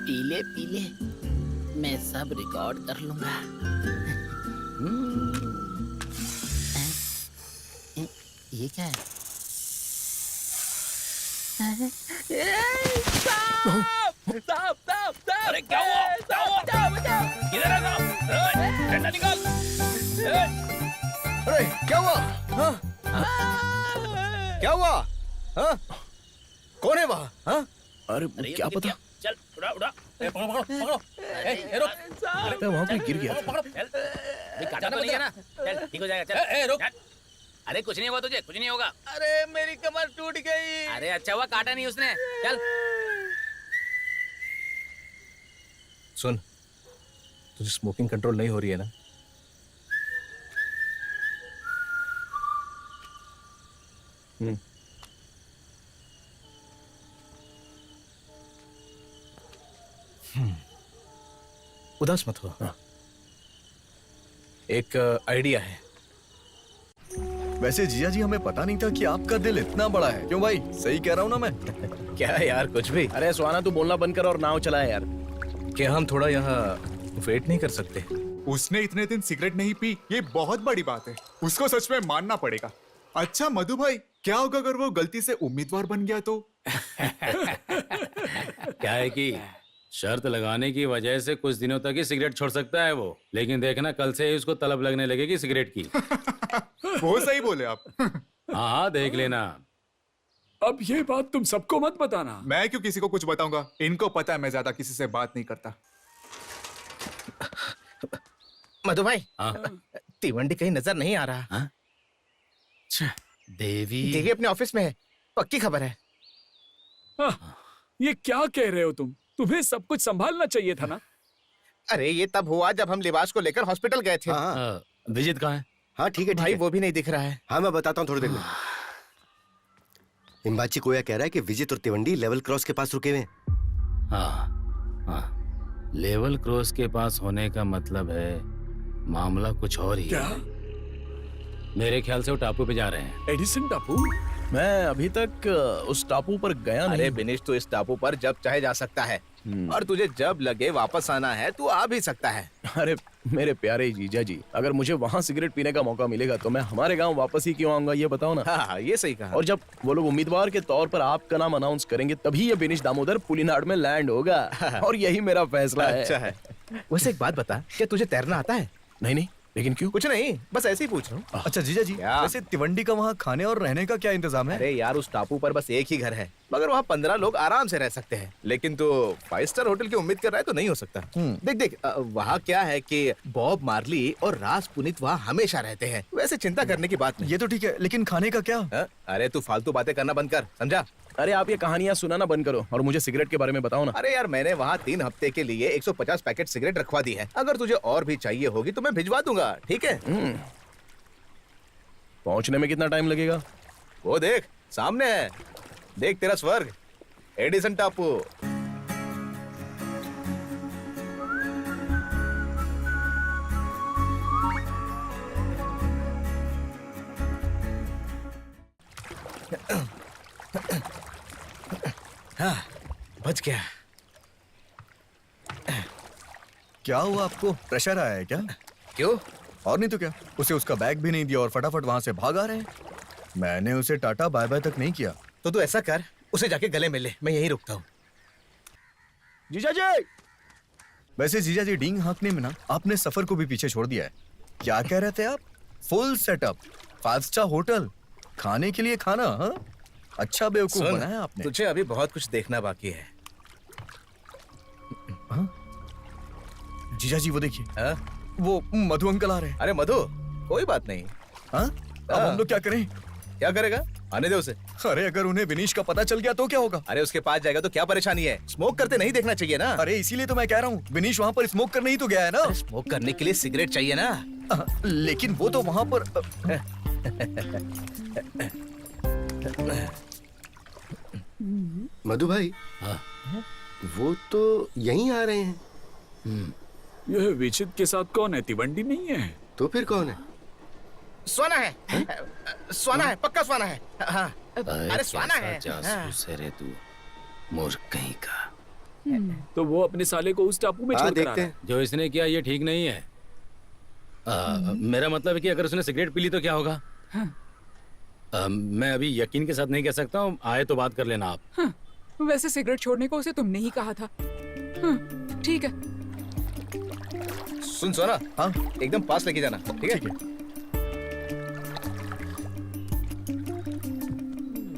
पीले पीले मैं सब रिकॉर्ड कर लूंगा। ये क्या है? अरे क्या हुआ? किधर है साहब? डंडा निकाल। अरे क्या हुआ? हाँ? क्या हुआ? हाँ? कौन है वहाँ? हाँ? अरे क्या पता? चल उड़ा उड़ा। पकड़ो पकड़ो पकड़ो। रुक। लगता है वहाँ पे गिर गया था। काटा तो नहीं है ना? चल ठीक हो जाएगा। चल रुक। अरे कुछ नहीं हुआ तुझे, कुछ नहीं होगा। अरे मेरी कमर टूट गई। अरे अच्छा हुआ काटा नहीं उसने। चल सुन, तुझे स्मोकिंग कंट्रोल नहीं हो रही है ना? उदास मत हो। एक आइडिया है। वैसे जीजा जी, हमें पता नहीं था कि आपका दिल इतना बड़ा है। क्यों भाई, सही कह रहा हूँ ना मैं? क्या है यार, कुछ भी। अरे सुहाना, तू बोलना बंद कर और नाव चला है यार। क्या हम थोड़ा यहाँ वेट नहीं कर सकते? उसने इतने दिन सिगरेट नहीं पी, ये बहुत बड़ी बात है। उसको सच में मानना पड़ेगा। अच्छा मधु भाई, क्या होगा अगर वो गलती से उम्मीदवार बन गया तो? क्या है कि शर्त लगाने की वजह से कुछ दिनों तक ही सिगरेट छोड़ सकता है वो, लेकिन देखना कल से ही उसको तलब लगने लगेगी सिगरेट की। वो सही बोले आप। हाँ देख लेना। अब ये बात तुम सबको मत बताना। मैं क्यों किसी को कुछ बताऊंगा? इनको पता है मैं ज्यादा किसी से बात नहीं करता। मधु भाई, तिवंडी कहीं नजर नहीं आ रहा। देवी अपने ऑफिस में है, पक्की खबर है। ये क्या कह रहे हो तुम? तुम्हें सब कुछ संभालना चाहिए था ना। अरे ये तब हुआ जब हम लिबास को लेकर हॉस्पिटल गए थे। विजित कहाँ है? हाँ ठीक है भाई, वो भी नहीं दिख रहा है। हाँ मैं बताता हूँ थोड़ी देर में। इम्बाची कोया कह रहा है कि विजित और तिवंडी लेवल क्रॉस के पास रुके हुए हैं। हाँ, लेवल क्रॉस के पास होने का मतलब है मामला कुछ और ही है। मेरे ख्याल से वो टापू पे जा रहे हैं। एडिसन टापू? मैं अभी तक उस टापू पर गया नहीं। अरे बिनेश, तो इस टापू पर जब चाहे जा सकता है, और तुझे जब लगे वापस आना है तू आ भी सकता है। अरे मेरे प्यारे जीजा जी, अगर मुझे वहाँ सिगरेट पीने का मौका मिलेगा तो मैं हमारे गांव वापस ही क्यों आऊंगा, ये बताओ ना। हाँ, ये सही कहा। और जब वो लोग उम्मीदवार के तौर पर आपका नाम अनाउंस करेंगे तभी ये बिनीश दामोदर पुलिनाड में लैंड होगा। और यही मेरा फैसला है। अच्छा है। वैसे एक बात बता, क्या तुझे तैरना आता है? नहीं, लेकिन क्यों? कुछ नहीं, बस ऐसे ही पूछ रहा हूँ। अच्छा जीजा जी, वैसे तिवंडी का वहाँ खाने और रहने का क्या इंतजाम है? अरे यार, उस टापू पर बस एक ही घर है, मगर वहाँ 15 लोग आराम से रह सकते हैं। लेकिन तो 5 स्टार होटल की उम्मीद कर रहा है तो नहीं हो सकता। देख देख वहाँ क्या है कि बॉब मार्ली और राज पुनीत वहाँ हमेशा रहते हैं, वैसे चिंता करने की बात नहीं। ये तो ठीक है, लेकिन खाने का क्या? अरे तू फालतू बातें करना बंद कर, समझा? अरे आप ये कहानियां सुनाना बंद करो और मुझे सिगरेट के बारे में बताओ ना। अरे यार मैंने वहाँ 3 हफ्ते के लिए 150 पैकेट सिगरेट रखवा दी है। अगर तुझे और भी चाहिए होगी तो मैं भिजवा दूंगा, ठीक है? पहुंचने में कितना टाइम लगेगा? वो देख सामने है, देख तेरा स्वर्ग, एडिसन टापू। हाँ, बच गया। क्या हुआ आपको? प्रेशर आया है क्या? क्यों? और नहीं तो क्या, उसे उसका बैग भी नहीं दिया और फटाफट वहां से भाग आ रहे हैं। मैंने उसे टाटा बाय बाय तक नहीं किया। तो तू ऐसा कर, उसे जाके गले मिल ले, मैं यहीं रुकता हूँ। जीजा जी! वैसे जीजा जी, डींग हाँकने में ना आपने सफर को भी पीछे छोड़ दिया है। क्या कह रहे थे आप? फुल सेटअप, 5 स्टार होटल, खाने के लिए खाना। हाँ, अच्छा बेवकूफ सुन, बनाया आपने। तुझे अभी बहुत कुछ देखना बाकी है। जीजा जी वो देखिए, वो मधु अंकल आ रहे हैं। अरे मधु, कोई बात नहीं। हाँ? अब हम लोग क्या करें? क्या करेगा? आने दे उसे। अरे अगर उन्हें विनीश का पता चल गया तो क्या होगा? अरे उसके पास जाएगा तो क्या परेशानी है? स्मोक करते नहीं देखना चाहिए ना। अरे इसीलिए तो मैं कह रहा हूँ, विनीश वहाँ पर स्मोक करने ही तो गया है ना। स्मोक करने के लिए सिगरेट चाहिए ना। लेकिन वो तो वहाँ पर मधु भाई, वो तो यहीं आ रहे हैं। यह विचित के साथ कौन है? तिवंडी नहीं है तो फिर कौन है? स्वाना है, स्वाना है, पक्का स्वाना है। हाँ। अरे स्वाना है। जासूस है रे तू, मूर्ख कहीं का। तो वो अपने साले को उस टापू में छोड़ कर आ रहा है। जो इसने किया ये ठीक नहीं है। मेरा मतलब है कि अगर उसने सिगरेट पी ली तो क्या होगा? मैं अभी यकीन के साथ नहीं कह सकता हूँ, आए तो बात कर लेना आप। वैसे सिगरेट छोड़ने को उसे तुमने ही कहा था। ठीक है। सुन सोना, हाँ एकदम पास लेके जाना, ठीक है?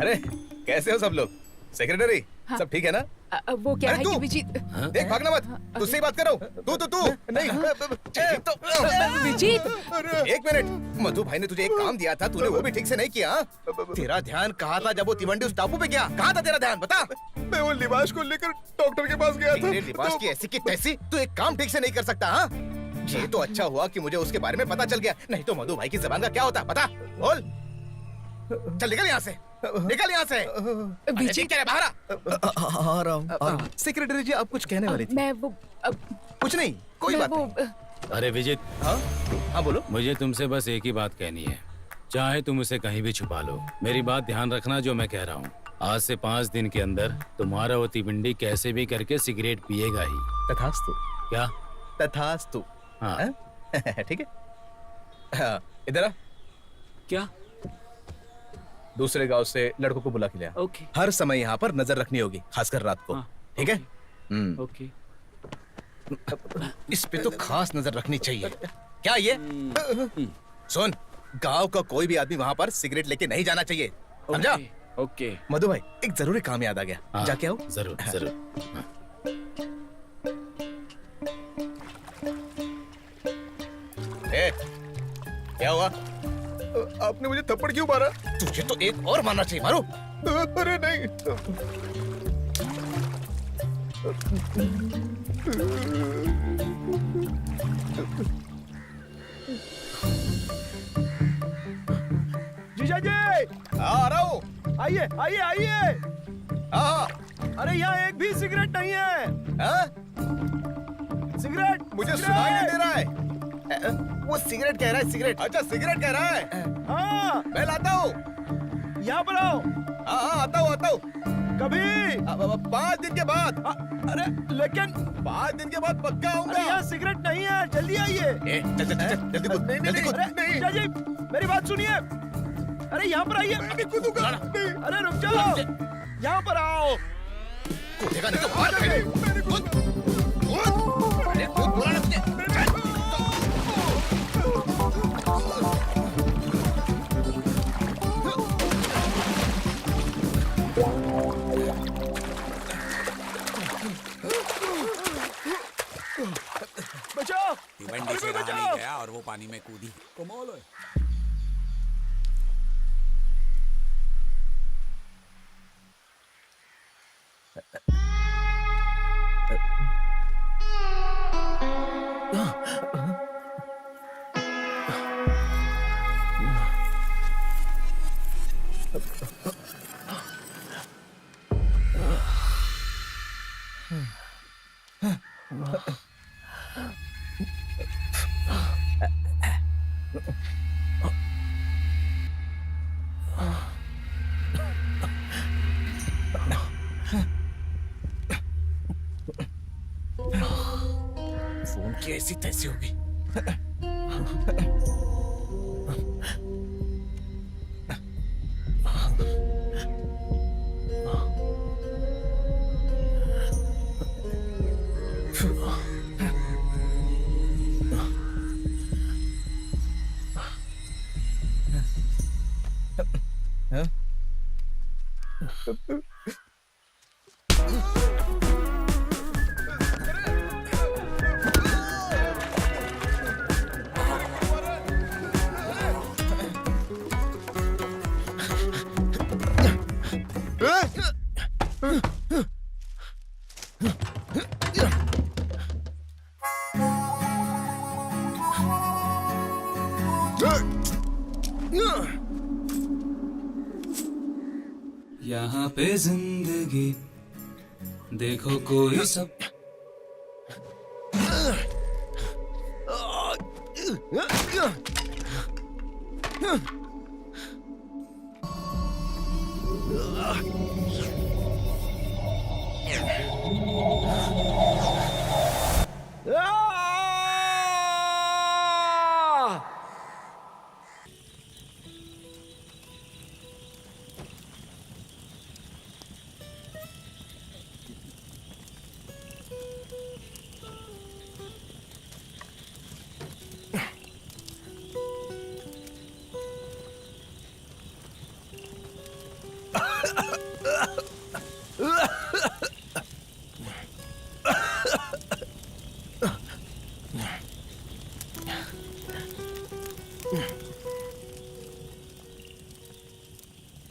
अरे कैसे हो सब लोग? सेक्रेटरी हाँ। सब ठीक है ना? वो क्या अरे है तू! कि विजीत। देख भागना मत, तुझसे ही बात कर रहा हूँ। तू नहीं। विजीत! एक मिनट, मधु भाई ने तुझे एक काम दिया था, तूने वो भी ठीक से नहीं किया। तेरा ध्यान कहाँ था जब वो तिवंडी उस टापू पे गया? कहाँ था तेरा ध्यान, बता? मैं वो लिबास को लेकर डॉक्टर के पास गया था। तेरे लिबास की ऐसी की तैसी, तू एक काम ठीक से नहीं कर सकता। हाँ, ये तो अच्छा हुआ कि मुझे उसके बारे में पता चल गया, नहीं तो मधु भाई की जबान का क्या होता? बता, बोल। चल निकल यहाँ से, निकल यहाँ से। विजीत कह रहे बाहर आ रहा हूँ। सेक्रेटरी जी आप कुछ कहने वाली थी? मैं वो कुछ नहीं, कोई बात नहीं। अरे विजित, हाँ बोलो। मुझे तुमसे बस एक ही बात कहनी है, चाहे तुम उसे कहीं भी छुपा लो, मेरी बात ध्यान रखना जो मैं कह रहा हूँ। आज से 5 दिन के अंदर तुम्हारा वो तिवंडी कैसे भी करके सिगरेट पिएगा ही। तथास्तु। क्या? तथास्तु। हाँ ठीक है। हाँ, इधर आ। क्या? दूसरे गांव से लड़कों को बुला के लिया। ओके। हर समय यहाँ पर नजर रखनी होगी, खासकर रात को। ठीक है? ओके। इस पे तो खास नजर रखनी चाहिए। क्या ये? सुन, गांव का कोई भी आदमी वहाँ पर सिगरेट लेके नहीं जाना चाहिए, समझा? ओके। मधु भाई एक जरूरी काम याद आ गया, जाके आओ। जरूर जरूर। क्या हुआ? आपने मुझे थप्पड़ क्यों मारा? तुझे तो एक और मारना चाहिए, मारो। अरे नहीं। जीजा जी, आ रहा हूँ। आइए आइए आइए। हाँ, अरे यहाँ एक भी सिगरेट नहीं है। हाँ? सिगरेट मुझे सुनाई नहीं दे रहा है। वो सिगरेट कह रहा है, सिगरेट। अच्छा सिगरेट कह रहा है। हाँ, मैं लाता हूँ। यहाँ पर आओ। हाँ आता हूँ। कभी 5 दिन के बाद। अरे लेकिन 5 दिन के बाद पक्का आऊंगा। अरे यहाँ सिगरेट नहीं है, जल्दी आइए। चल जल्दी कूद, जल्दी कूद। अरे जीजा जी, मेरी बात सुनिए। अरे यहाँ पर आइए। अभी कूदूंगा। अरे रुक जाओ, यहाँ पर आओ। कूदेगा नहीं तो मार खाएगा। कूद, कूद। अरे कूद, बोला ना तुझे। चल। पानी में कूदी। कमाल है। फोन की ऐसी तैसी होगी। यहाँ पे जिंदगी देखो कोई सब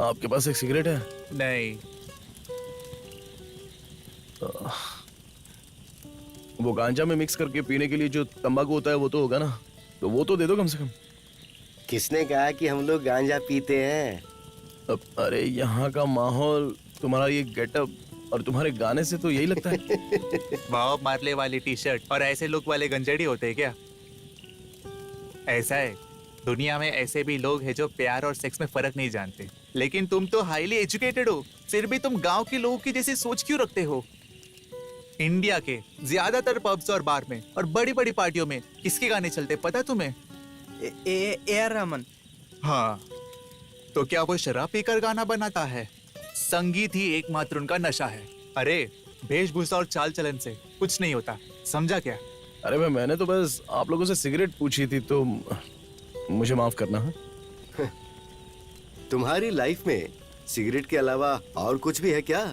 आपके पास एक सिगरेट है? नहीं। वो गांजा में मिक्स करके पीने के लिए जो तंबाकू होता है वो तो होगा ना, तो वो तो दे दो कम से कम। किसने कहा कि हम लोग गांजा पीते हैं? अब अरे यहाँ का माहौल, तुम्हारा ये गेटअप और तुम्हारे गाने से तो यही लगता है। बॉब मार्ले वाली टी शर्ट और ऐसे लुक वाले गंजेड़ी होते हैं क्या? ऐसा है, दुनिया में ऐसे भी लोग हैं जो प्यार और सेक्स में फर्क नहीं जानते, लेकिन तुम तो हाईली एजुकेटेड हो, फिर भी तुम गांव के लोगों की जैसी सोच क्यों रखते हो? इंडिया के ज्यादातर पब्स और बार में और बड़ी बड़ी पार्टियों में किसके गाने चलते पता है तुम्हें? ए.आर. रहमान। हाँ, तो क्या वो शराब पीकर गाना बनाता है? संगीत ही एकमात्र उनका नशा है। अरे वेशभूषा और चाल चलन से कुछ नहीं होता, समझा क्या? अरे भाई मैंने तो बस आप लोगों से सिगरेट पूछी थी, तो मुझे माफ करना है। तुम्हारी लाइफ में सिगरेट के अलावा और कुछ भी है क्या?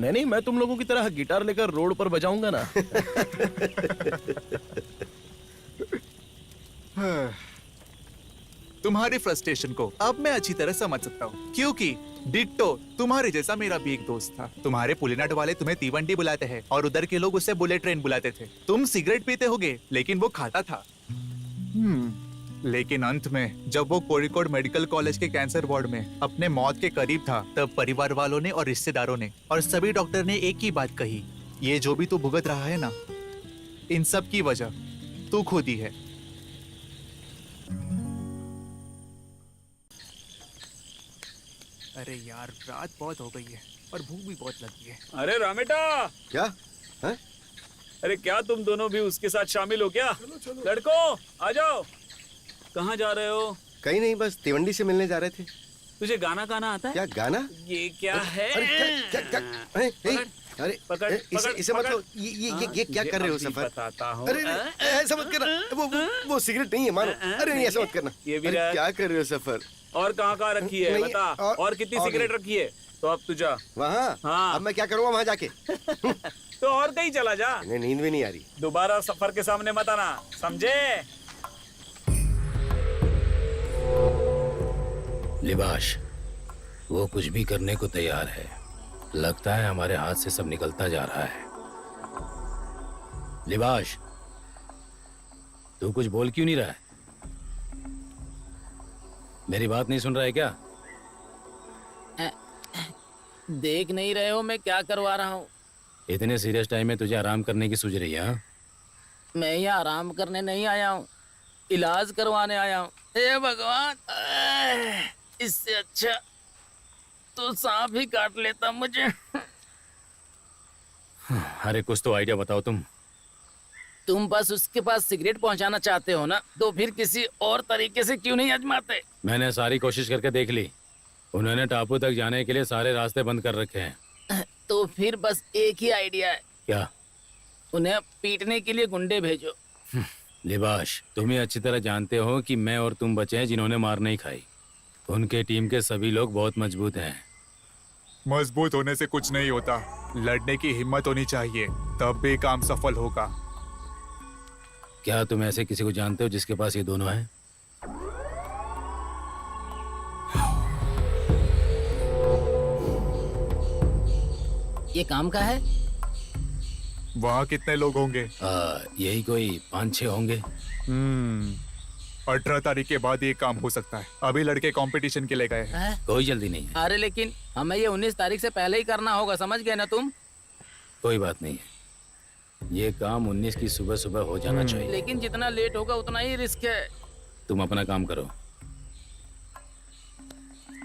नहीं नहीं, मैं तुम लोगों की तरह गिटार लेकर रोड पर बजाऊंगा ना। तुम्हारी फ्रस्ट्रेशन को अब मैं अच्छी तरह समझ सकता हूँ, क्योंकि डिट्टो तुम्हारे जैसा मेरा भी एक दोस्त था। तुम्हारे पुलिनाड वाले तुम्हें तीवंडी बुलाते हैं और उधर के लोग उसे बुलेट ट्रेन बुलाते थे। तुम सिगरेट पीते होगे, लेकिन वो खाता था। लेकिन अंत में जब वो कोरिकोड मेडिकल कॉलेज के कैंसर वार्ड में अपने मौत के करीब था, तब परिवार वालों ने और रिश्तेदारों ने और सभी डॉक्टर ने एक ही बात कही, ये जो भी तू भुगत रहा है ना, इन सब की वजह तू खुद ही है। अरे यार, रात बहुत हो गई है और भूख भी बहुत लगी है। अरे रामेटा, क्या है? अरे क्या तुम दोनों भी उसके साथ शामिल हो क्या? लड़कों आ जाओ। कहाँ जा रहे हो? कहीं नहीं, बस तिवंडी से मिलने जा रहे थे। तुझे गाना गाना आता है? क्या गाना? ये क्या है? अरे अरे पकड़, इसे मत लो। ये क्या कर रहे हो सफर? बताता हूँ। अरे ऐसा मत करना, वो सिगरेट नहीं है मानो। अरे नहीं, ऐसा मत करना। ये भी क्या कर रहे हो सफर? और कहाँ रखी है बता? और कितनी सिगरेट रखी है? तो अब तू जा वहाँ। हाँ। अब मैं क्या करूँगा वहाँ जाके? तो और कहीं चला जा। नींद भी नहीं आ रही। दोबारा सफर के सामने मत आना, समझे? लिबाश, वो कुछ भी करने को तैयार है। लगता है हमारे हाथ से सब निकलता जा रहा है। लिबाश, तू कुछ बोल क्यों नहीं रहा है? मेरी बात नहीं सुन रहा है क्या? देख नहीं रहे हो मैं क्या करवा रहा हूँ? इतने सीरियस टाइम में तुझे आराम करने की सूझ रही है? हाँ? मैं यहाँ आराम करने नहीं आया हूँ, इलाज करवाने आया हूँ। हे भगवान, इससे अच्छा तो सांप ही काट लेता मुझे। अरे कुछ तो आइडिया बताओ तुम बस उसके पास सिगरेट पहुंचाना चाहते हो ना, तो फिर किसी और तरीके से क्यों नहीं आजमाते? मैंने सारी कोशिश करके देख ली। उन्होंने टापू तक जाने के लिए सारे रास्ते बंद कर रखे हैं। तो फिर बस एक ही आइडिया है। क्या? उन्हें पीटने के लिए गुंडे भेजो। लिबाश, तुम ही अच्छी तरह जानते हो कि मैं और तुम बचे हैं जिन्होंने मार नहीं खाई। उनके टीम के सभी लोग बहुत मजबूत हैं। मजबूत होने से कुछ नहीं होता, लड़ने की हिम्मत होनी चाहिए, तब भी काम सफल होगा। क्या तुम ऐसे किसी को जानते हो जिसके पास ये दोनों हैं? ये काम का है? वहाँ कितने लोग होंगे? यही कोई 5-6 होंगे। 18 तारीख के बाद ये काम हो सकता है। अभी लड़के कंपटीशन के लिए गए हैं। कोई जल्दी नहीं है। अरे लेकिन हमें ये 19 तारीख से पहले ही करना होगा, समझ गए ना तुम? कोई बात नहीं है, ये काम 19 की सुबह सुबह हो जाना चाहिए। लेकिन जितना लेट होगा उतना ही रिस्क है। तुम अपना काम करो।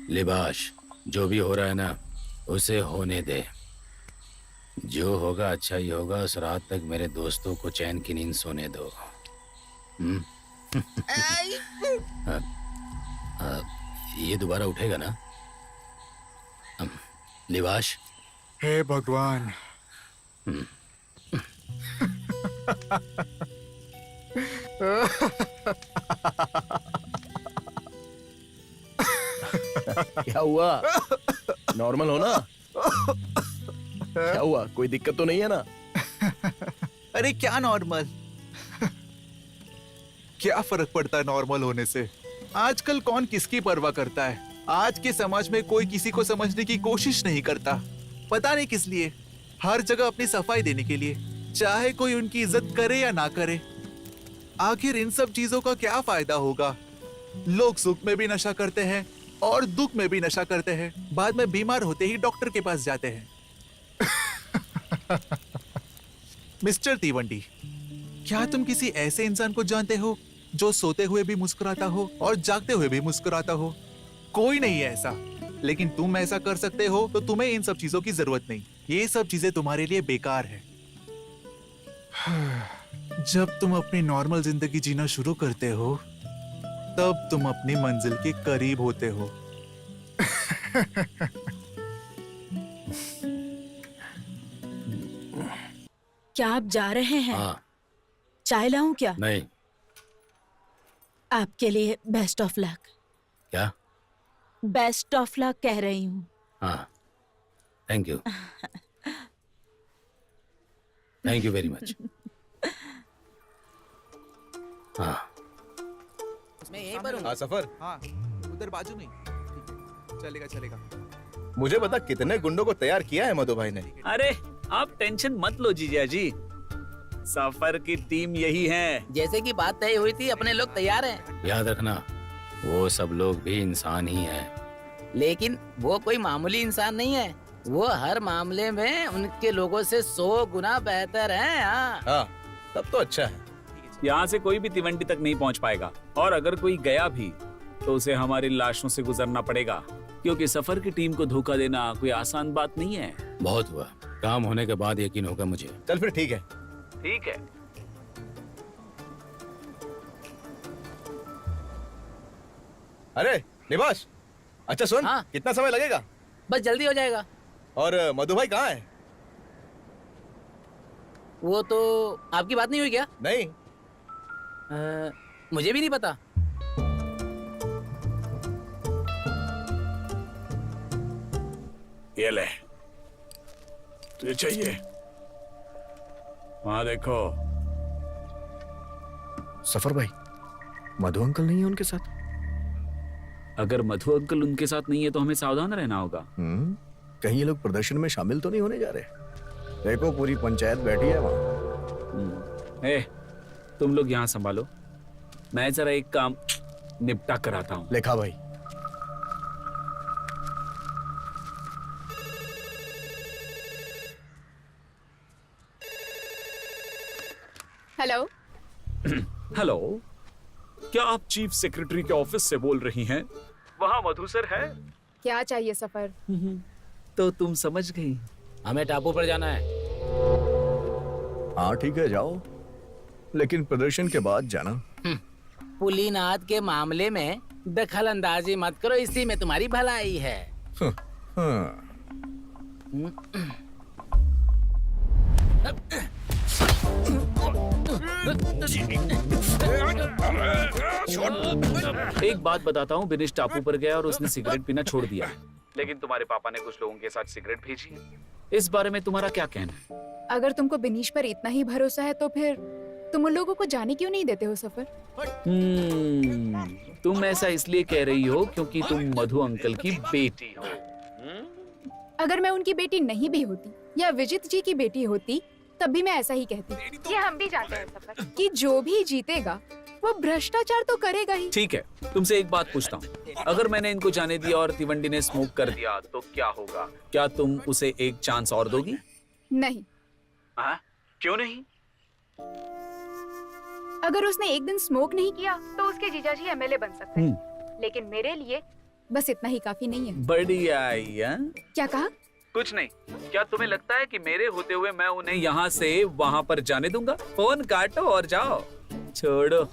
लिबाश, जो भी हो रहा है ना, उसे होने दे। जो होगा अच्छा ही होगा। उस रात तक मेरे दोस्तों को चैन की नींद सोने दो। ये दोबारा उठेगा ना? लिबाश। हे भगवान। क्या हुआ? नॉर्मल हो ना? क्या हुआ? कोई दिक्कत तो नहीं है ना? अरे क्या नॉर्मल? क्या फर्क पड़ता है नॉर्मल होने से? आजकल कौन किसकी परवाह करता है? आज के समाज में कोई किसी को समझने की कोशिश नहीं करता। पता नहीं किस लिए। हर जगह अपनी सफाई देने के लिए, चाहे कोई उनकी इज्जत करे या ना करे। आखिर इन सब चीजों का क्या फायदा होगा? लोग सुख में भी नशा करते हैं और दुख में भी नशा करते हैं। बाद में बीमार होते ही डॉक्टर के पास जाते हैं। मिस्टर तीवंडी, क्या तुम किसी ऐसे इंसान को जानते हो जो सोते हुए भी मुस्कुराता हो और जागते हुए भी मुस्कुराता हो? कोई नहीं है ऐसा। लेकिन तुम ऐसा कर सकते हो तो तुम्हें इन सब चीजों की जरूरत नहीं। ये सब चीजें तुम्हारे लिए बेकार है। जब तुम अपनी नॉर्मल जिंदगी जीना शुरू करते हो, तब तुम अपनी मंजिल के करीब होते हो। क्या आप जा रहे हैं? हाँ। चाय लाऊं क्या? नहीं। आपके लिए बेस्ट ऑफ लक। क्या? बेस्ट ऑफ लक कह रही हूँ। हाँ, thank you. Thank you very much. हाँ, मैं यहीं पर हूँ। सफर। हाँ, उधर बाजू में। चलेगा चलेगा। मुझे बता कितने गुंडों को तैयार किया है मधु भाई ने? अरे आप टेंशन मत लो जीजा जी, सफर की टीम यही है। जैसे कि बात तय हुई थी, अपने लोग तैयार हैं। याद रखना, वो सब लोग भी इंसान ही हैं। लेकिन वो कोई मामूली इंसान नहीं है। वो हर मामले में उनके लोगों से 100 गुना बेहतर हैं। हाँ, तब तो अच्छा है। यहाँ से कोई भी तिवंडी तक नहीं पहुँच पाएगा, और अगर कोई गया भी तो उसे हमारी लाशों से गुजरना पड़ेगा, क्योंकि सफर की टीम को धोखा देना कोई आसान बात नहीं है। बहुत हुआ, काम होने के बाद यकीन होगा मुझे। चल फिर ठीक है। ठीक है। अरे निवास, अच्छा सुन। हाँ? कितना समय लगेगा? बस जल्दी हो जाएगा। और मधु भाई कहाँ है? वो तो आपकी बात नहीं हुई क्या? नहीं। मुझे भी नहीं पता। ये ले, तुझे चाहिए? वहां देखो। सफर भाई, मधु अंकल नहीं है उनके साथ? अगर मधु अंकल उनके साथ नहीं है तो हमें सावधान रहना होगा। कहीं ये लोग प्रदर्शन में शामिल तो नहीं होने जा रहे? देखो पूरी पंचायत बैठी है वहाँ। ए, तुम लोग यहाँ संभालो, मैं जरा एक काम निपटा कर आता हूँ। लेखा भाई। हेलो। हेलो, क्या आप चीफ सेक्रेटरी के ऑफिस से बोल रही हैं? वहाँ मधु सर है? क्या चाहिए सफर? तो तुम समझ गई, हमें टापू पर जाना है। हाँ ठीक है, जाओ, लेकिन प्रदर्शन के बाद जाना। पुलिनाद के मामले में दखल अंदाजी मत करो, इसी में तुम्हारी भलाई है। एक बात बताता हूँ, बिनिश टापू पर गया और उसने सिगरेट पीना छोड़ दिया, लेकिन तुम्हारे पापा ने कुछ लोगों के साथ सिगरेट भेजी है। इस बारे में तुम्हारा क्या कहना है? अगर तुमको बिनीश पर इतना ही भरोसा है तो फिर तुम उन लोगों को जाने क्यों नहीं देते हो सफर? तुम ऐसा इसलिए कह रही हो क्योंकि तुम मधु अंकल की बेटी हो। अगर मैं उनकी बेटी नहीं भी होती या विजित जी की बेटी होती तब भी मैं ऐसा ही कहती। ये हम भी जानते हैं सफर कि जो भी जीतेगा वो भ्रष्टाचार तो करेगा ही। ठीक है, तुमसे एक बात पूछता हूँ, अगर मैंने इनको जाने दिया और तिवंडी ने स्मोक कर दिया तो क्या होगा? क्या तुम उसे एक चांस और दोगी? नहीं। क्यों नहीं? अगर उसने एक दिन स्मोक नहीं किया तो उसके जीजाजी एमएलए बन सकते हैं, लेकिन मेरे लिए बस इतना ही काफी नहीं है। बढ़िया। क्या कहा? कुछ नहीं। क्या तुम्हें लगता है कि मेरे होते हुए मैं उन्हें यहाँ से वहाँ पर जाने दूंगा? फोन काटो और जाओ, छोड़ो।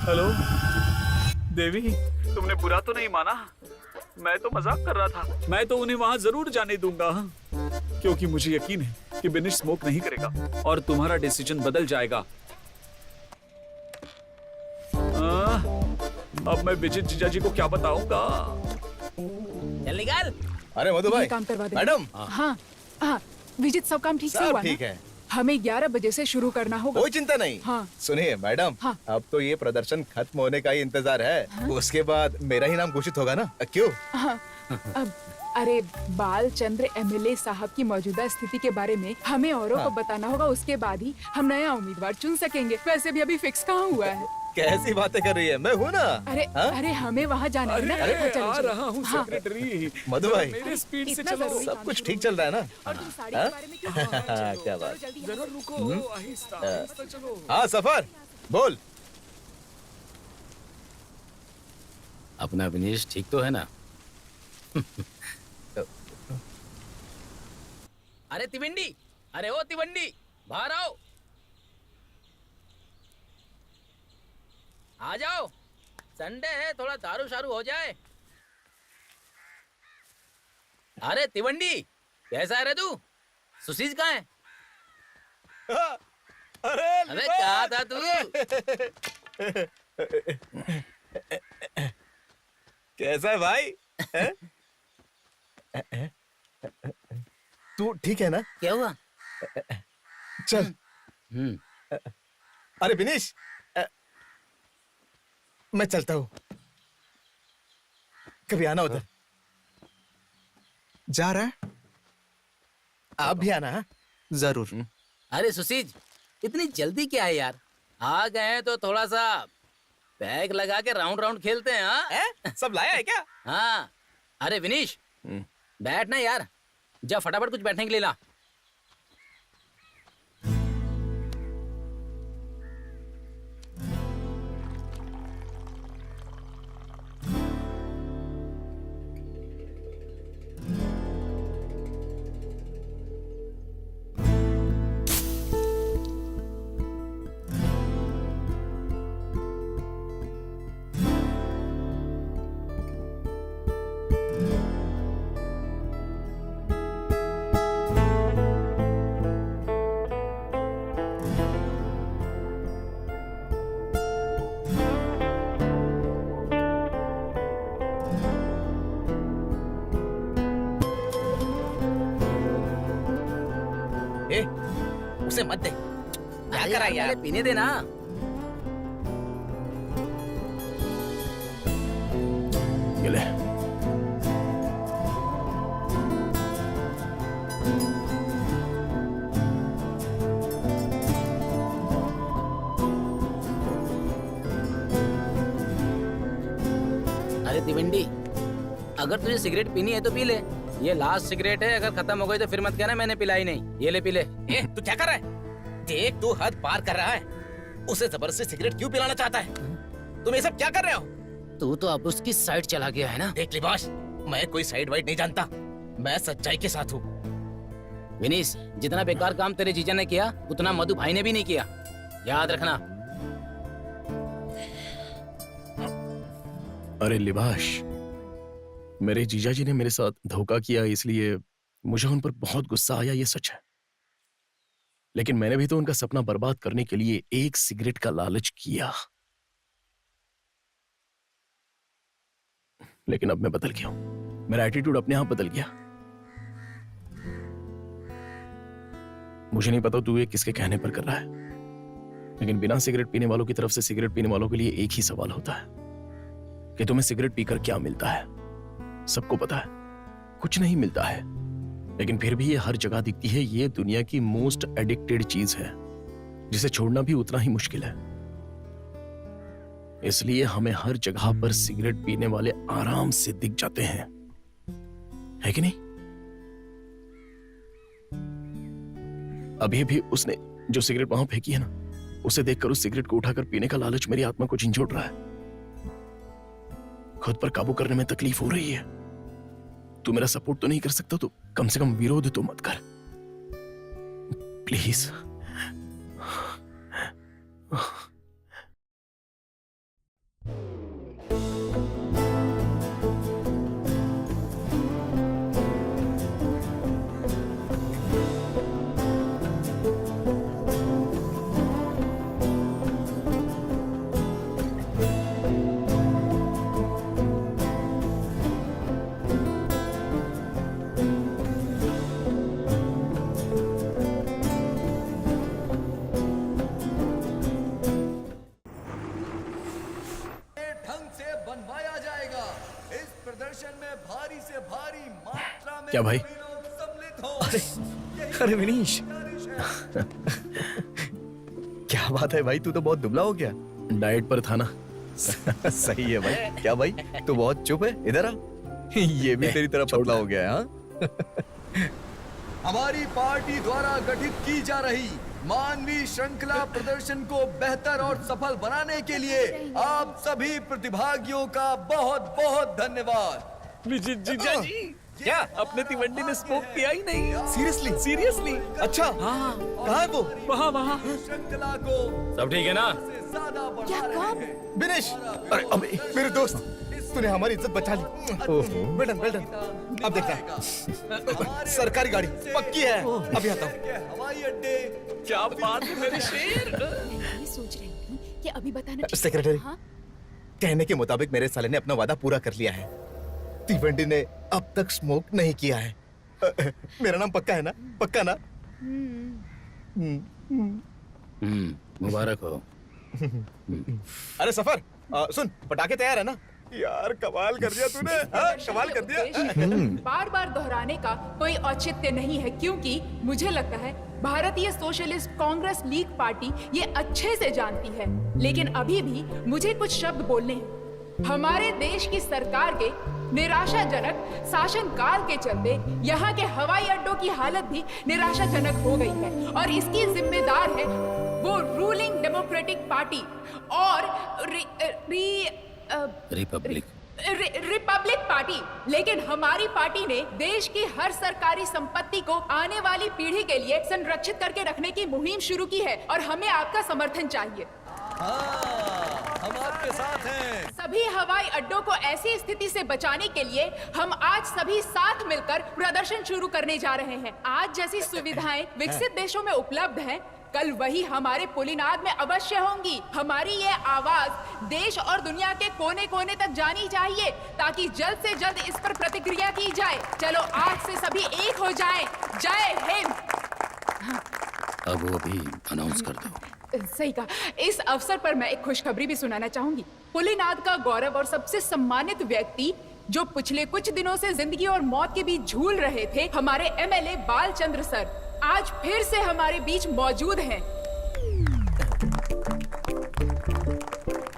हेलो देवी, तुमने बुरा तो नहीं माना? मैं तो मजाक कर रहा था। मैं तो उन्हें वहाँ जरूर जाने दूंगा, क्योंकि मुझे यकीन है कि बिनिश स्मोक नहीं करेगा और तुम्हारा डिसीजन बदल जाएगा। अब मैं विजित जीजा जी को क्या बताऊंगा? चल निकाल। अरे मधु भाई, काम करवा दे मैडम। हाँ हाँ, विजित सब काम ठीक से हुआ ना? ठीक है। हमें 11 बजे से शुरू करना होगा। कोई चिंता नहीं। हाँ। सुनिए मैडम, हाँ। अब तो ये प्रदर्शन खत्म होने का ही इंतजार है। हाँ? उसके बाद मेरा ही नाम घोषित होगा ना? क्यों? हाँ, अब अरे बाल चंद्र एमएलए साहब की मौजूदा स्थिति के बारे में हमें औरों को बताना होगा, उसके बाद ही हम नया उम्मीदवार चुन सकेंगे। वैसे भी अभी फिक्स कहाँ हुआ है। कैसी बातें कर रही है? मैं हूँ ना। अरे अरे हमें वहाँ जाना है ना। आ रहा हूँ सेक्रेटरी। मधु भाई, मेरे स्पीड से इतना चलो। जरूरी सब कुछ ठीक चल रहा है ना? और तुम साड़ी के बारे में क्यों? क्या बात। जरा रुको, आहिस्ता आहिस्ता चलो। हाँ सफर, बोल। अपना विनीश ठीक तो है ना? अरे तिवंडी, अरे ओ तिवंडी, बाहर आओ। आ जाओ, संडे है, थोड़ा दारू शारू हो जाए। अरे तिवंडी, कैसा है रे तू? सुशीज कहाँ है? अरे कहाँ था तू? कैसा है भाई? तू ठीक है ना? क्या हुआ? चल। अरे विनीश, मैं चलता हूँ, कभी आना उधर। जा रहा है? आप भी आना। जरूर। अरे सुशीज, इतनी जल्दी क्या है यार? आ गए हैं तो थोड़ा सा बैग लगा के राउंड राउंड खेलते हैं। हाँ? सब लाया है क्या? हाँ। अरे विनीश, बैठ ना यार, जा फटाफट कुछ बैठने के लिए ला। उसे मत दे। क्या करा यार? पीने देना। अगर तुझे सिगरेट पीनी है तो पी ले। ये लास्ट सिगरेट है, अगर खत्म हो गई तो फिर मत कहना मैंने पिलाई नहीं। ये ले पी ले। तू क्या कर रहा है? देख तू हद पार कर रहा है। उसे जबरदस्ती सिगरेट क्यों पिलाना चाहता है? तुम ये सब क्या कर रहे हो? तू तो अब उसकी साइड चला गया है ना। देख लिबाश, मैं कोई साइड वाइड नहीं जानता, मैं सच्चाई के साथ हूँ। विनीश, जितना बेकार काम तेरे जीजा ने किया उतना मधु भाई ने भी नहीं किया, याद रखना। अरे लिबाश, मेरे जीजा जी ने मेरे साथ धोखा किया, इसलिए मुझे उन पर बहुत गुस्सा आया, ये सच है। लेकिन मैंने भी तो उनका सपना बर्बाद करने के लिए एक सिगरेट का लालच किया। लेकिन अब मैं बदल गया हूं, मेरा एटीट्यूड अपने आप बदल गया। मुझे नहीं पता तू ये किसके कहने पर कर रहा है, लेकिन बिना सिगरेट पीने वालों की तरफ से सिगरेट पीने वालों के लिए एक ही सवाल होता है कि तुम्हें सिगरेट पीकर क्या मिलता है। सबको पता है कुछ नहीं मिलता है, लेकिन फिर भी ये हर जगह दिखती है। ये दुनिया की मोस्ट एडिक्टेड चीज है, जिसे छोड़ना भी उतना ही मुश्किल है। इसलिए हमें हर जगह पर सिगरेट पीने वाले आराम से दिख जाते हैं, है कि नहीं? अभी भी उसने जो सिगरेट वहां फेंकी है ना, उसे देखकर उस सिगरेट को उठाकर पीने का लालच मेरी आत्मा को झंझोड़ रहा है। खुद पर काबू करने में तकलीफ हो रही है। तू मेरा सपोर्ट तो नहीं कर सकता, तो कम से कम विरोध तो मत कर प्लीज। क्या भाई? अरे विनीश, क्या बात है भाई, तू तो बहुत दुबला हो गया। डाइट पर था ना। सही है भाई। क्या भाई, तू बहुत चुप है, इधर आ। ये भी तेरी तरह पतला हो गया है। हाँ? हमारी पार्टी द्वारा गठित की जा रही मानवीय श्रृंखला प्रदर्शन को बेहतर और सफल बनाने के लिए आप सभी प्रतिभागियों का बहुत बहुत धन्यवाद। जीजा जी, क्या अपने तिवंडी ने स्मोक किया ही नहीं? सीरियसली? सीरियसली? अच्छा, हाँ, कहाँ है वो? वहाँ। श्रृंखला को सब ठीक है ना? क्या कब? विनेश, अरे अबे मेरे दोस्त, तूने हमारी इज्जत बचा ली। Well done, well done. अब देखना, सरकारी गाड़ी पक्की है। अभी आता हूँ। हवाई अड्डे। क्या बात है मेरे शेर। मैं सोच रही थी कि अभी बताना। सेक्रेटरी, हाँ? कहने के मुताबिक मेरे साले ने अपना वादा पूरा कर लिया है। तीवंडी ने अब तक स्मोक नहीं किया है। मेरा नाम पक्का है ना? पक्का ना? मुबारक हो। अरे सफर, सुन, पटाखे तैयार है ना? यार कमाल कर दिया तूने। कमाल कर दिया। बार बार दोहराने का कोई औचित्य नहीं है, क्योंकि मुझे लगता है भारतीय सोशलिस्ट कांग्रेस लीग पार्टी ये अच्छे से जानती है। लेकिन अभी भी मुझे कुछ शब्द बोलने हैं। हमारे देश की सरकार के निराशाजनक शासनकाल के चलते यहाँ के हवाई अड्डों की हालत भी निराशाजनक हो गई है, और इसकी जिम्मेदार है वो रूलिंग डेमोक्रेटिक पार्टी और रिपब्लिक पार्टी। लेकिन हमारी पार्टी ने देश की हर सरकारी संपत्ति को आने वाली पीढ़ी के लिए संरक्षित करके रखने की मुहिम शुरू की है, और हमें आपका समर्थन चाहिए। हम आपके साथ हैं। सभी हवाई अड्डों को ऐसी स्थिति से बचाने के लिए हम आज सभी साथ मिलकर प्रदर्शन शुरू करने जा रहे हैं। आज जैसी सुविधाएं विकसित देशों में उपलब्ध हैं, कल वही हमारे पुलिनाद में अवश्य होंगी। हमारी ये आवाज देश और दुनिया के कोने कोने तक जानी चाहिए, ताकि जल्द से जल्द इस पर प्रतिक्रिया की जाए। चलो आज से सभी एक हो जाएं। जय हिंद। अब वो भी अनाउंस कर दो। सही कहा। इस अवसर पर मैं एक खुशखबरी भी सुनाना चाहूंगी। पुलिनाद का गौरव और सबसे सम्मानित व्यक्ति, जो पिछले कुछ दिनों से जिंदगी और मौत के बीच झूल रहे थे, हमारे एमएलए बालचंद्र सर आज फिर से हमारे बीच मौजूद हैं।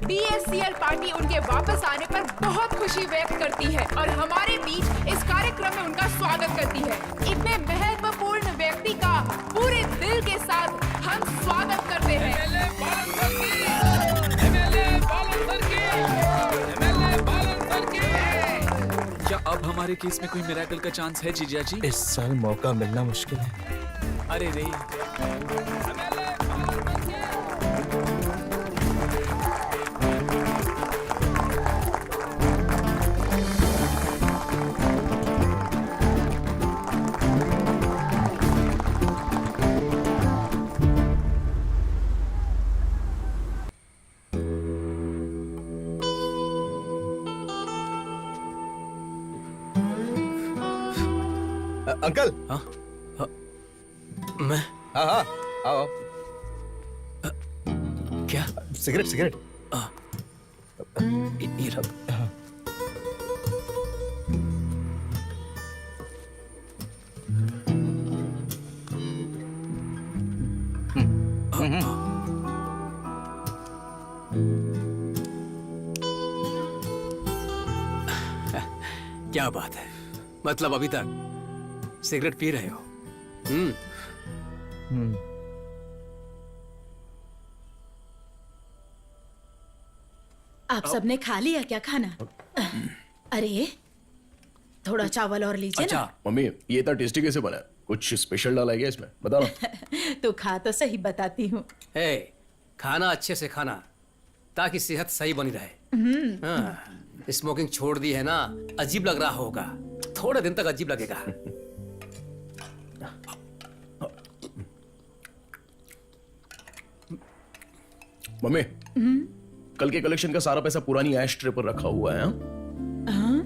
BSCL पार्टी उनके वापस आने पर बहुत खुशी व्यक्त करती है और हमारे बीच इस कार्यक्रम में उनका स्वागत करती है। इतने महत्वपूर्ण व्यक्ति का पूरे दिल के साथ हम स्वागत करते हैं। क्या अब हमारे केस में कोई मिरेकल का चांस है जीजा जी? इस साल मौका मिलना मुश्किल है। अरे रे, अंकल। हाँ? मैं? हाँ हाँ आओ। क्या? Cigarette cigarette. ये रख। क्या बात है, मतलब अभी तक सिगरेट पी रहे हो? आप सबने खा लिया क्या खाना? अरे थोड़ा चावल और लीजिए अच्छा मम्मी, ये इतना टेस्टी कैसे बना है? कुछ स्पेशल डाला है क्या इसमें? बता ना। तो खा तो सही बताती हूँ। खाना अच्छे से खाना ताकि सेहत सही बनी रहे। स्मोकिंग छोड़ दी है ना, अजीब लग रहा होगा, थोड़े दिन तक अजीब लगेगा। मम्मी, कल के कलेक्शन का सारा पैसा पुरानी ऐश ट्रे पर रखा हुआ है। हाँ?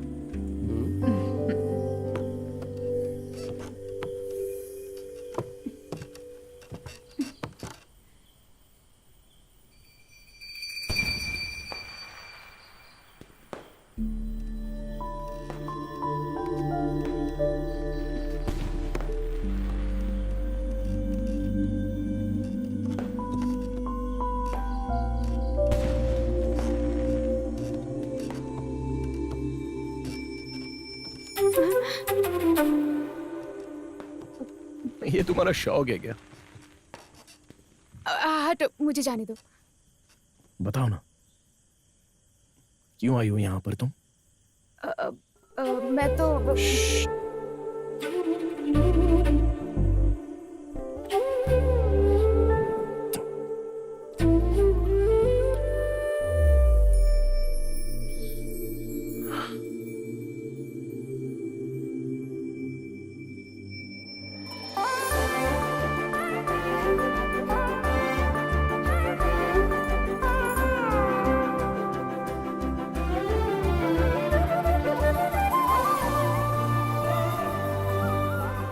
ये तुम्हारा शौक है क्या? हटो, मुझे जाने दो। बताओ ना, क्यों आई हो यहाँ पर तुम? मैं तो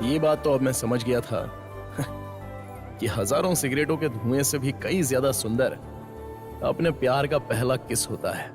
ये बात तो अब मैं समझ गया था कि हजारों सिगरेटों के धुएं से भी कई ज्यादा सुंदर अपने प्यार का पहला किस होता है।